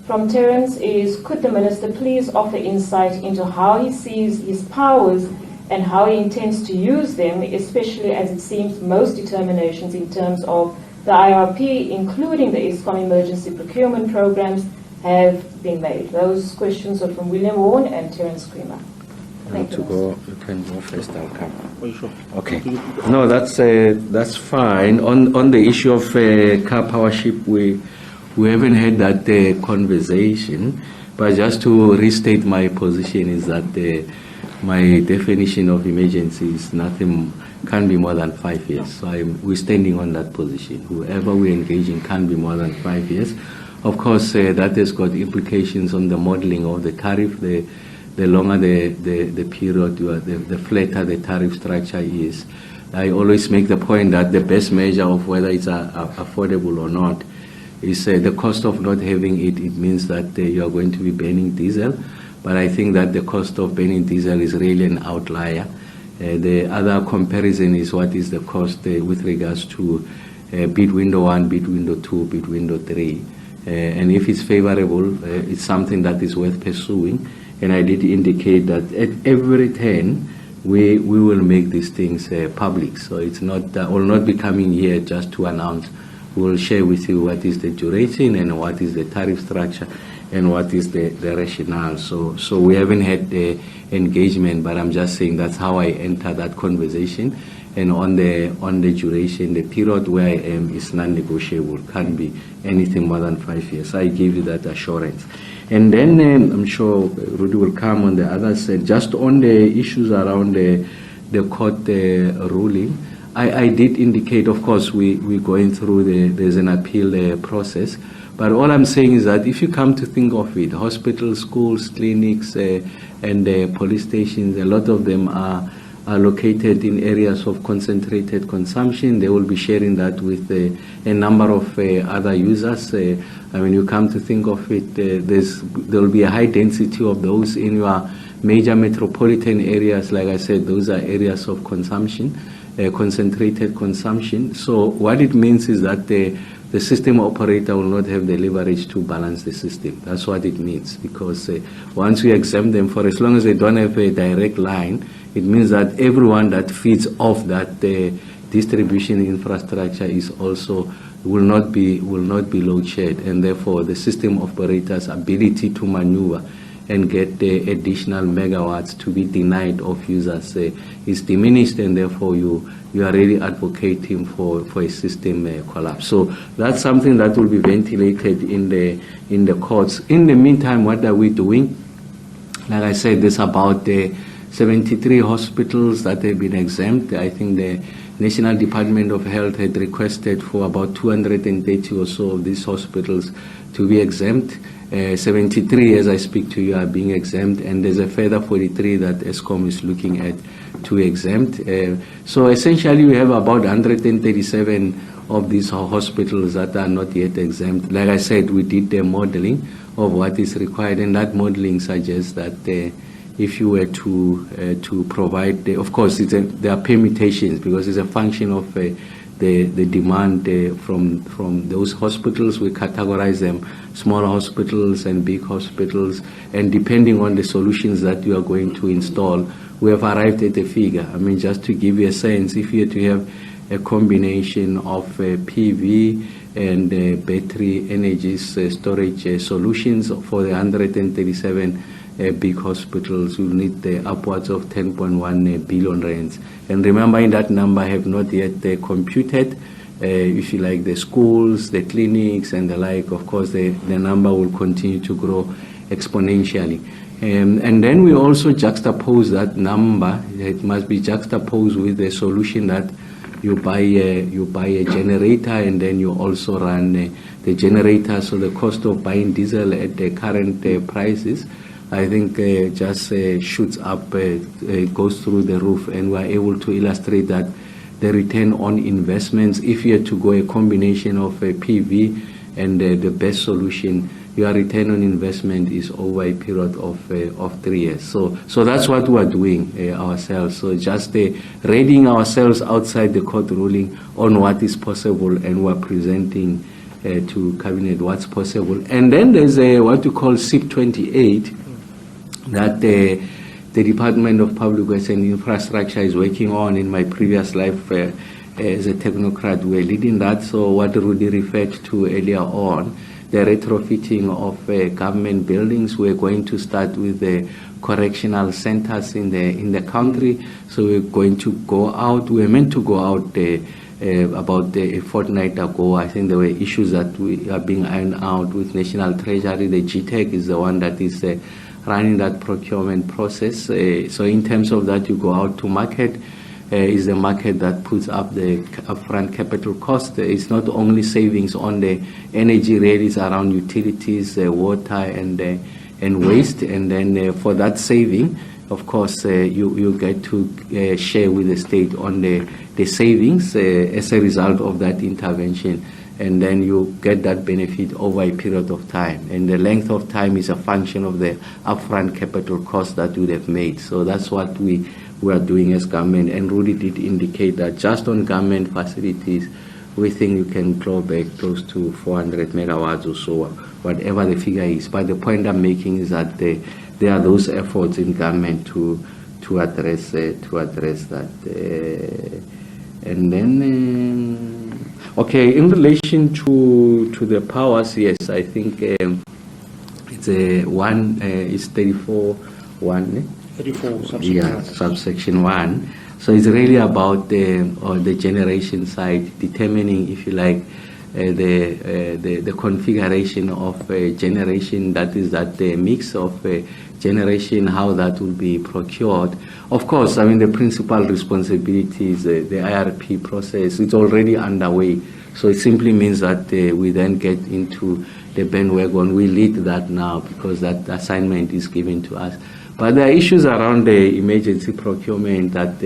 from Terence is, could the Minister please offer insight into how he sees his powers and how he intends to use them, especially as it seems most determinations in terms of the IRP, including the Eskom emergency procurement programs, have been made. Those questions are from William Vaughan and Terence Creamer. Thank you. You can go first, I'll come. Are you sure? Okay. No, that's fine. On the issue of Car Powership, we haven't had that conversation, but just to restate my position is that my definition of emergency is can't be more than 5 years. So we're standing on that position. Whoever we engage in can't be more than 5 years. Of course, that has got implications on the modeling of the tariff. The longer the period, the flatter the tariff structure is. I always make the point that the best measure of whether it's affordable or not is the cost of not having it. It means that you are going to be burning diesel. But I think that the cost of burning diesel is really an outlier. The other comparison is what is the cost with regards to bid window 1, bid window 2, bid window 3. And if it's favorable, it's something that is worth pursuing. And I did indicate that at every turn, we will make these things public. So it's not, will not be coming here just to announce. We'll share with you what is the duration and what is the tariff structure and what is the rationale. So we haven't had the engagement, but I'm just saying that's how I enter that conversation. And on the duration, the period where I am is non-negotiable, can't be anything more than 5 years. I give you that assurance. And then I'm sure Rudy will come on the other side. Just on the issues around the court ruling, I did indicate, of course, we're going through there's an appeal process. But all I'm saying is that if you come to think of it, hospitals, schools, clinics, and police stations, a lot of them are located in areas of concentrated consumption. They will be sharing that with a number of other users. When you come to think of it, there will be a high density of those in your major metropolitan areas. Like I said, those are areas of consumption, concentrated consumption. So what it means is that the system operator will not have the leverage to balance the system. That's what it means, because once we exempt them, for as long as they don't have a direct line, it means that everyone that feeds off that distribution infrastructure is also will not be load shed, and therefore the system operator's ability to maneuver and get the additional megawatts to be denied of users is diminished, and therefore you are really advocating for a system collapse. So that's something that will be ventilated in the courts. In the meantime, what are we doing? Like I said, there's about 73 hospitals that have been exempt. I think the National Department of Health had requested for about 230 or so of these hospitals to be exempt. 73, as I speak to you, are being exempt, and there's a further 43 that ESCOM is looking at to exempt. So essentially, we have about 137 of these hospitals that are not yet exempt. Like I said, we did the modeling of what is required, and that modeling suggests that if you were to provide, of course, there are permutations, because it's a function of the demand from those hospitals. We categorize them, small hospitals and big hospitals, and depending on the solutions that you are going to install, we have arrived at a figure. I mean, just to give you a sense, if you had to have a combination of PV and battery energy storage solutions for the 137 big hospitals, will need upwards of 10.1 billion rands. And remember, in that number, I have not yet computed, if you like, the schools, the clinics, and the like. Of course, the number will continue to grow exponentially. And then we also juxtapose that number. It must be juxtaposed with the solution that you buy a generator, and then you also run the generator. So the cost of buying diesel at the current prices, I think, just shoots up, goes through the roof, and we're able to illustrate that the return on investments, if you had to go a combination of PV and the best solution, your return on investment is over a period of 3 years. So that's what we're doing ourselves. So just readying ourselves outside the court ruling on what is possible, and we're presenting to Cabinet what's possible. And then there's what we call SIP 28, that the Department of Public Works and Infrastructure is working on. In my previous life as a technocrat, we're leading that. So what Rudy referred to earlier on, the retrofitting of government buildings, we're going to start with the correctional centers in the country. So we're going to go out. We were meant to go out about a fortnight ago. I think there were issues that we are being ironed out with National Treasury. The GTEC is the one that is running that procurement process. So in terms of that, you go out to market. Is the market that puts up the upfront capital cost. It's not only savings on the energy rates around utilities, water, and waste. And then for that saving, of course, you get to share with the state on the savings as a result of that intervention. And then you get that benefit over a period of time. And the length of time is a function of the upfront capital cost that you would have made. So that's what we are doing as government. And Rudy did indicate that just on government facilities, we think you can claw back close to 400 megawatts or so, whatever the figure is. But the point I'm making is that there are those efforts in government to address that. And then, okay, in relation to the powers, yes, I think it's it's 34.1. 34, subsection yeah, subsection 1. So it's really about the generation side, determining, if you like, the configuration of generation, that is that the mix of generation, how that will be procured. Of course, I mean, the principal responsibility is the IRP process. It's already underway. So it simply means that we then get into the bandwagon. We lead that now because that assignment is given to us. But there are issues around the emergency procurement that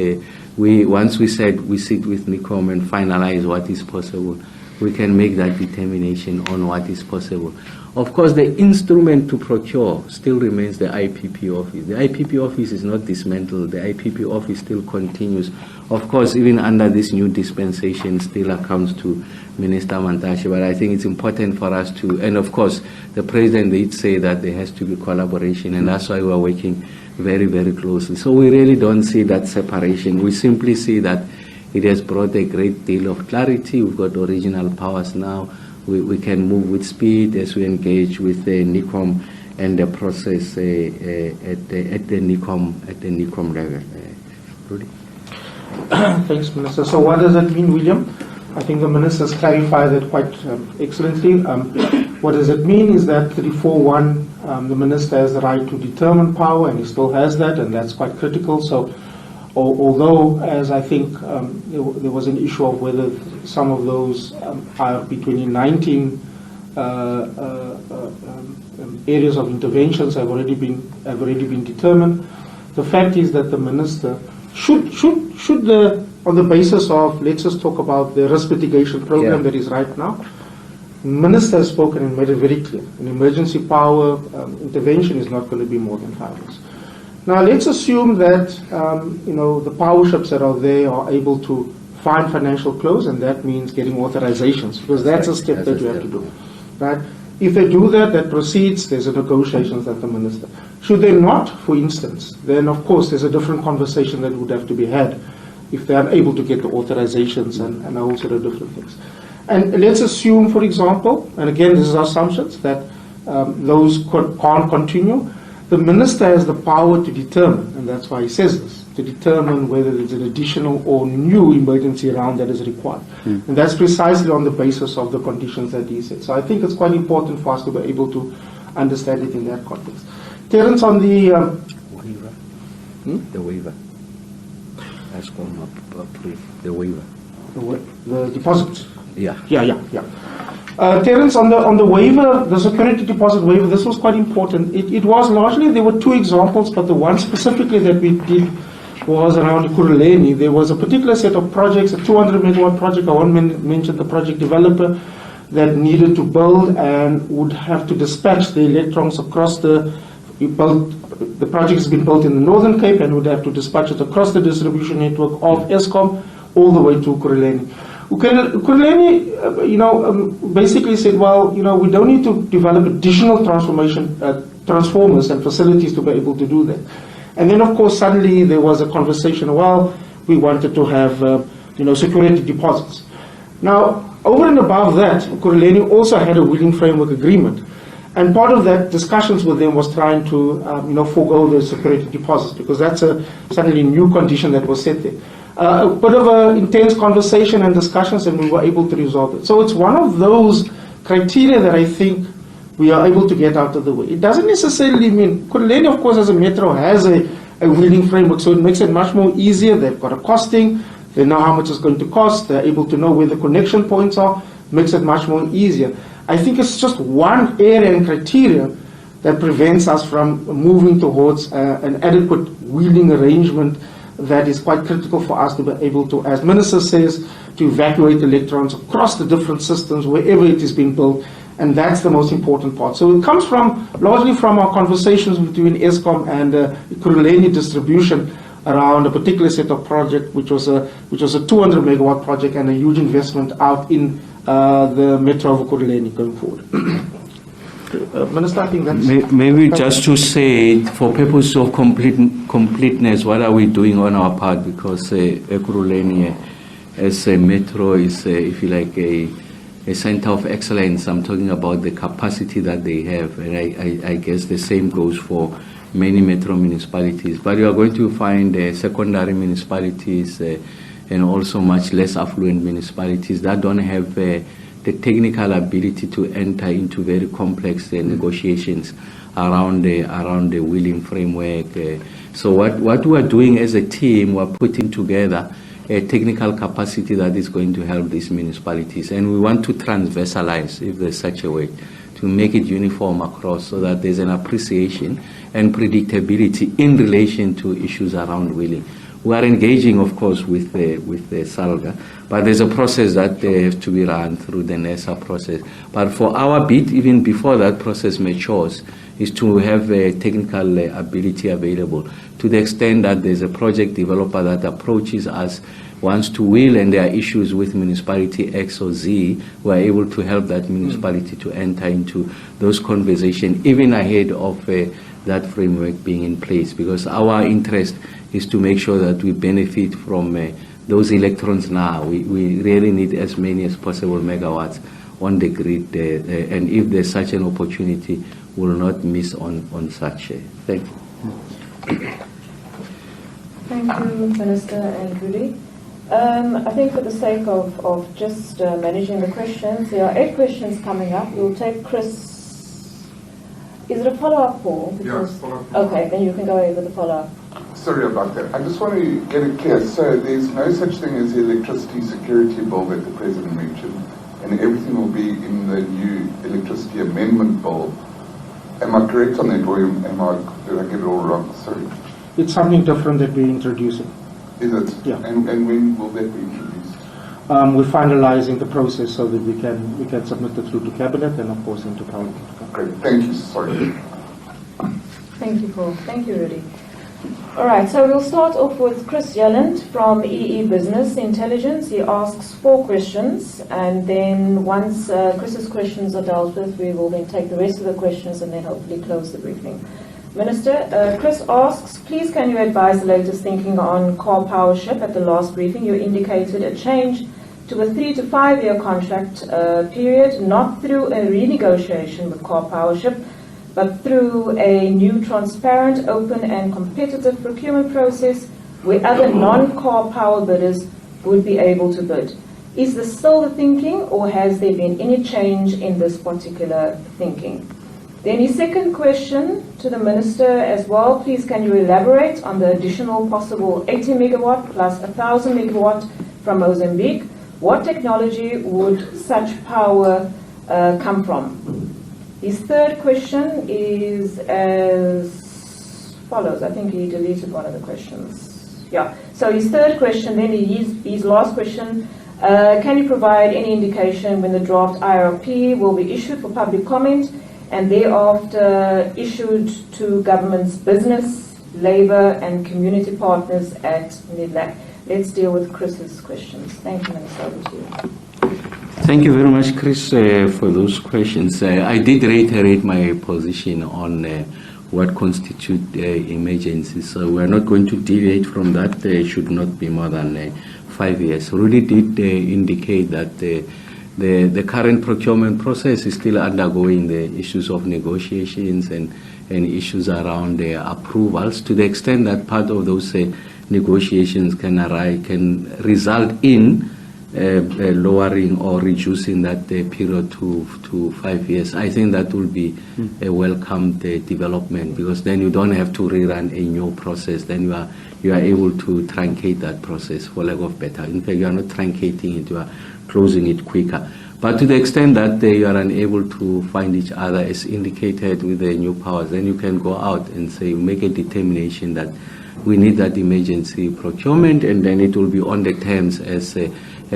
once we sit with NICOM and finalize what is possible, we can make that determination on what is possible. Of course, the instrument to procure still remains the IPP office. The IPP office is not dismantled. The IPP office still continues. Of course, even under this new dispensation, still accounts to Minister Mantashe. But I think it's important for us to, and of course, the President did say that there has to be collaboration, and that's why we are working very, very closely. So we really don't see that separation. We simply see that it has brought a great deal of clarity. We've got original powers now. We can move with speed as we engage with the NICOM and the process at the NICOM level. Rudy? Thanks, Minister. So what does that mean, William? I think the Minister's clarified that quite excellently. What does it mean is that 341, the Minister has the right to determine power, and he still has that, and that's quite critical. So although, as I think there was an issue of whether some of those are between 19 areas of interventions have already been determined, the fact is that the Minister should on the basis of, let's just talk about the risk mitigation program that is right now. Minister has spoken and made it very clear. An emergency power intervention is not going to be more than 5 years. Now let's assume that the power ships that are there are able to find financial close, and that means getting authorizations, because that's a step that you have to do, right? If they do that, that proceeds. There's a negotiations at the Minister. Should they not, for instance, then of course there's a different conversation that would have to be had if they are able to get the authorizations and a whole sort of different things. And let's assume, for example, and again this is assumptions, that those can't continue. The Minister has the power to determine, and that's why he says this, to determine whether there's an additional or new emergency round that is required. And that's precisely on the basis of the conditions that he said. So I think it's quite important for us to be able to understand it in that context. Terence, on the waiver. The waiver. ESCOM approved the waiver. The deposits. Yeah. Terence, on the waiver, the security deposit waiver, this was quite important. It was largely, there were 2 examples, but the one specifically that we did was around Ekurhuleni. There was a particular set of projects, a 200 megawatt project. I won't mention the project developer, that needed to build and would have to dispatch the electrons across the project has been built in the Northern Cape and would have to dispatch it across the distribution network of ESCOM all the way to Ekurhuleni. Ekurhuleni, basically said, well, we don't need to develop additional transformers and facilities to be able to do that. And then, of course, suddenly there was a conversation, well, we wanted to have, security deposits. Now, over and above that, Ekurhuleni also had a wheeling framework agreement. And part of that discussions with them was trying to, forego the security deposits, because that's a suddenly new condition that was set there. A bit of an intense conversation and discussions, and we were able to resolve it. So it's one of those criteria that I think we are able to get out of the way. It doesn't necessarily mean, Ekurhuleni, of course, as a metro, has a wheeling framework, so it makes it much more easier. They've got a costing, they know how much it's going to cost, they're able to know where the connection points are, makes it much more easier. I think it's just one area and criteria that prevents us from moving towards an adequate wheeling arrangement that is quite critical for us to be able to, as Minister says, to evacuate electrons across the different systems wherever it is being built, and that's the most important part. So it comes largely from our conversations between ESCOM and Ekurhuleni distribution around a particular set of project, which was a 200 megawatt project and a huge investment out in the metro of Ekurhuleni going forward. Minister, I think that's... Maybe just to say, for purpose of completeness, what are we doing on our part? Because Ekurhuleni as a metro is, if you like, a center of excellence. I'm talking about the capacity that they have, and I guess the same goes for many metro municipalities. But you are going to find secondary municipalities and also much less affluent municipalities that don't have the technical ability to enter into very complex negotiations around the wheeling framework. So what we are doing as a team, we are putting together a technical capacity that is going to help these municipalities, and we want to transversalize, if there's such a way, to make it uniform across so that there's an appreciation and predictability in relation to issues around wheeling. We are engaging, of course, with the SALGA, but there's a process that has to be run through the NESA process. But for our bit, even before that process matures, is to have a technical ability available to the extent that there's a project developer that approaches us, wants to wheel, and there are issues with municipality X or Z, we are able to help that municipality to enter into those conversations even ahead of that framework being in place, because our interest is to make sure that we benefit from those electrons now. We really need as many as possible megawatts on the grid, and if there's such an opportunity, we'll not miss on such. Thank you. Thank you, Minister and Rudy. I think for the sake of just managing the questions, there are 8 questions coming up. We'll take Chris. Is it a follow-up, Paul? Yeah, follow-up. Okay, then you can go over the follow-up. Sorry about that. I just want to get it clear. So there's no such thing as the electricity security bill that the President mentioned, and everything will be in the new electricity amendment bill. Am I correct on that, or did I get it all wrong? Sorry. It's something different that we're introducing. Is it? Yeah. And when will that be introduced? We're finalizing the process so that we can submit it through to Cabinet and, of course, into Parliament. Great. Thank you. Sorry. Thank you, Paul. Thank you, Rudy. All right, so we'll start off with Chris Yelland from EE Business Intelligence. He asks 4 questions, and then once Chris's questions are dealt with, we will then take the rest of the questions and then hopefully close the briefing. Minister, Chris asks, please can you advise the latest thinking on Car Powership? At the last briefing, you indicated a change to a 3 to 5 year contract period, not through a renegotiation with Car Powership, but through a new transparent, open and competitive procurement process where other non-car power bidders would be able to bid. Is this still the thinking, or has there been any change in this particular thinking? Then his second question to the Minister as well, please can you elaborate on the additional possible 80 megawatt plus 1,000 megawatt from Mozambique? What technology would such power come from? His third question is as follows. I think he deleted one of the questions. Yeah. So his third question, then his last question, can you provide any indication when the draft IRP will be issued for public comment and thereafter issued to government's business, labour and community partners at NIDLAC? Let's deal with Chris's questions. Thank you, Minister. Over to you. Thank you very much, Chris, for those questions. I did reiterate my position on what constitutes emergencies. So we are not going to deviate from that. There should not be more than 5 years. Rudy did indicate that the current procurement process is still undergoing the issues of negotiations and issues around approvals, to the extent that part of those negotiations can result in lowering or reducing that period to 5 years. I think that will be a welcome development, because then you don't have to rerun a new process. Then you are able to truncate that process, for lack of better. In fact, you are not truncating it, you are closing it quicker. But to the extent that you are unable to find each other, as indicated with the new powers, then you can go out and say, make a determination that we need that emergency procurement, and then it will be on the terms as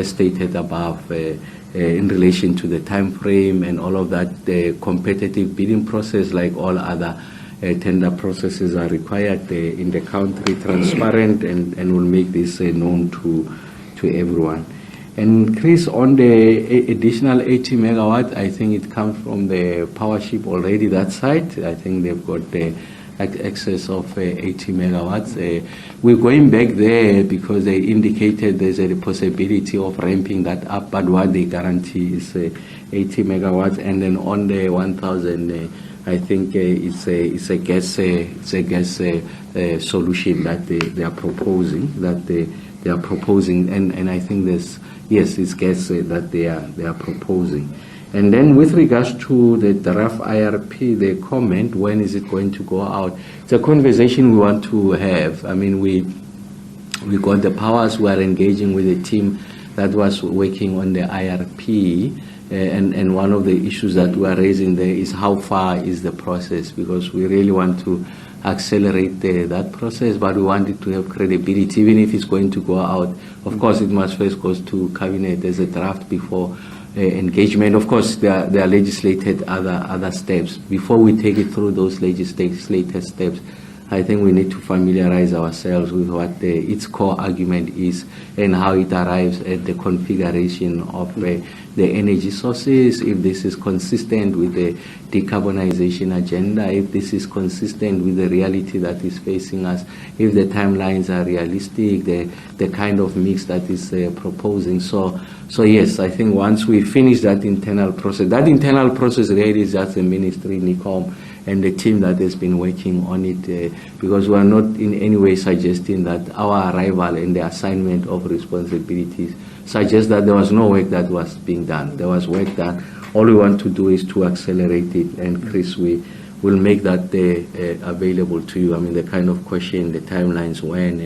stated above, in relation to the time frame and all of that. The competitive bidding process, like all other tender processes, are required in the country, transparent, and will make this known to everyone. And Chris, on the additional 80 megawatt, I think it comes from the Powership already, that site. I think they've got the excess of 80 megawatts. We're going back there because they indicated there's a possibility of ramping that up, but what they guarantee is 80 megawatts. And then on the 1,000 I think it's a gas solution that they are proposing, and I think it's gas that they are proposing. And then with regards to the draft IRP, the comment, when is it going to go out? It's a conversation we want to have. I mean, we got the powers. We are engaging with a team that was working on the IRP. And one of the issues that we are raising there is how far is the process, because we really want to accelerate that process, but we want it to have credibility, even if it's going to go out. Of course, it must first go to Cabinet as a draft before engagement. Of course, there are legislated other steps. Before we take it through those legislated steps, I think we need to familiarize ourselves with what its core argument is and how it arrives at the configuration of the energy sources, if this is consistent with the decarbonization agenda, if this is consistent with the reality that is facing us, if the timelines are realistic, the kind of mix that is proposing. So yes, I think once we finish that internal process really is just the ministry, NICOM, and the team that has been working on it, because we are not in any way suggesting that our arrival and the assignment of responsibilities suggests that there was no work that was being done. There was work done. All we want to do is to accelerate it, and Chris, we will make that available to you. I mean, the kind of question, the timelines, when,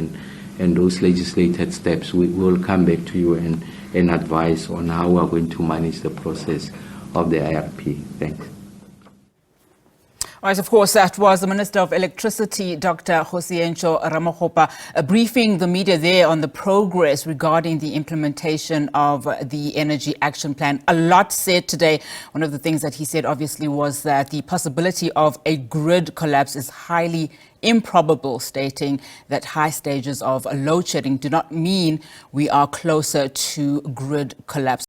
and those legislated steps, we will come back to you and advise on how we are going to manage the process of the IRP. Thanks. All right, of course, that was the Minister of Electricity, Dr. Kgosientsho Ramokgopa, briefing the media there on the progress regarding the implementation of the Energy Action Plan. A lot said today. One of the things that he said, obviously, was that the possibility of a grid collapse is highly improbable, stating that high stages of load shedding do not mean we are closer to grid collapse.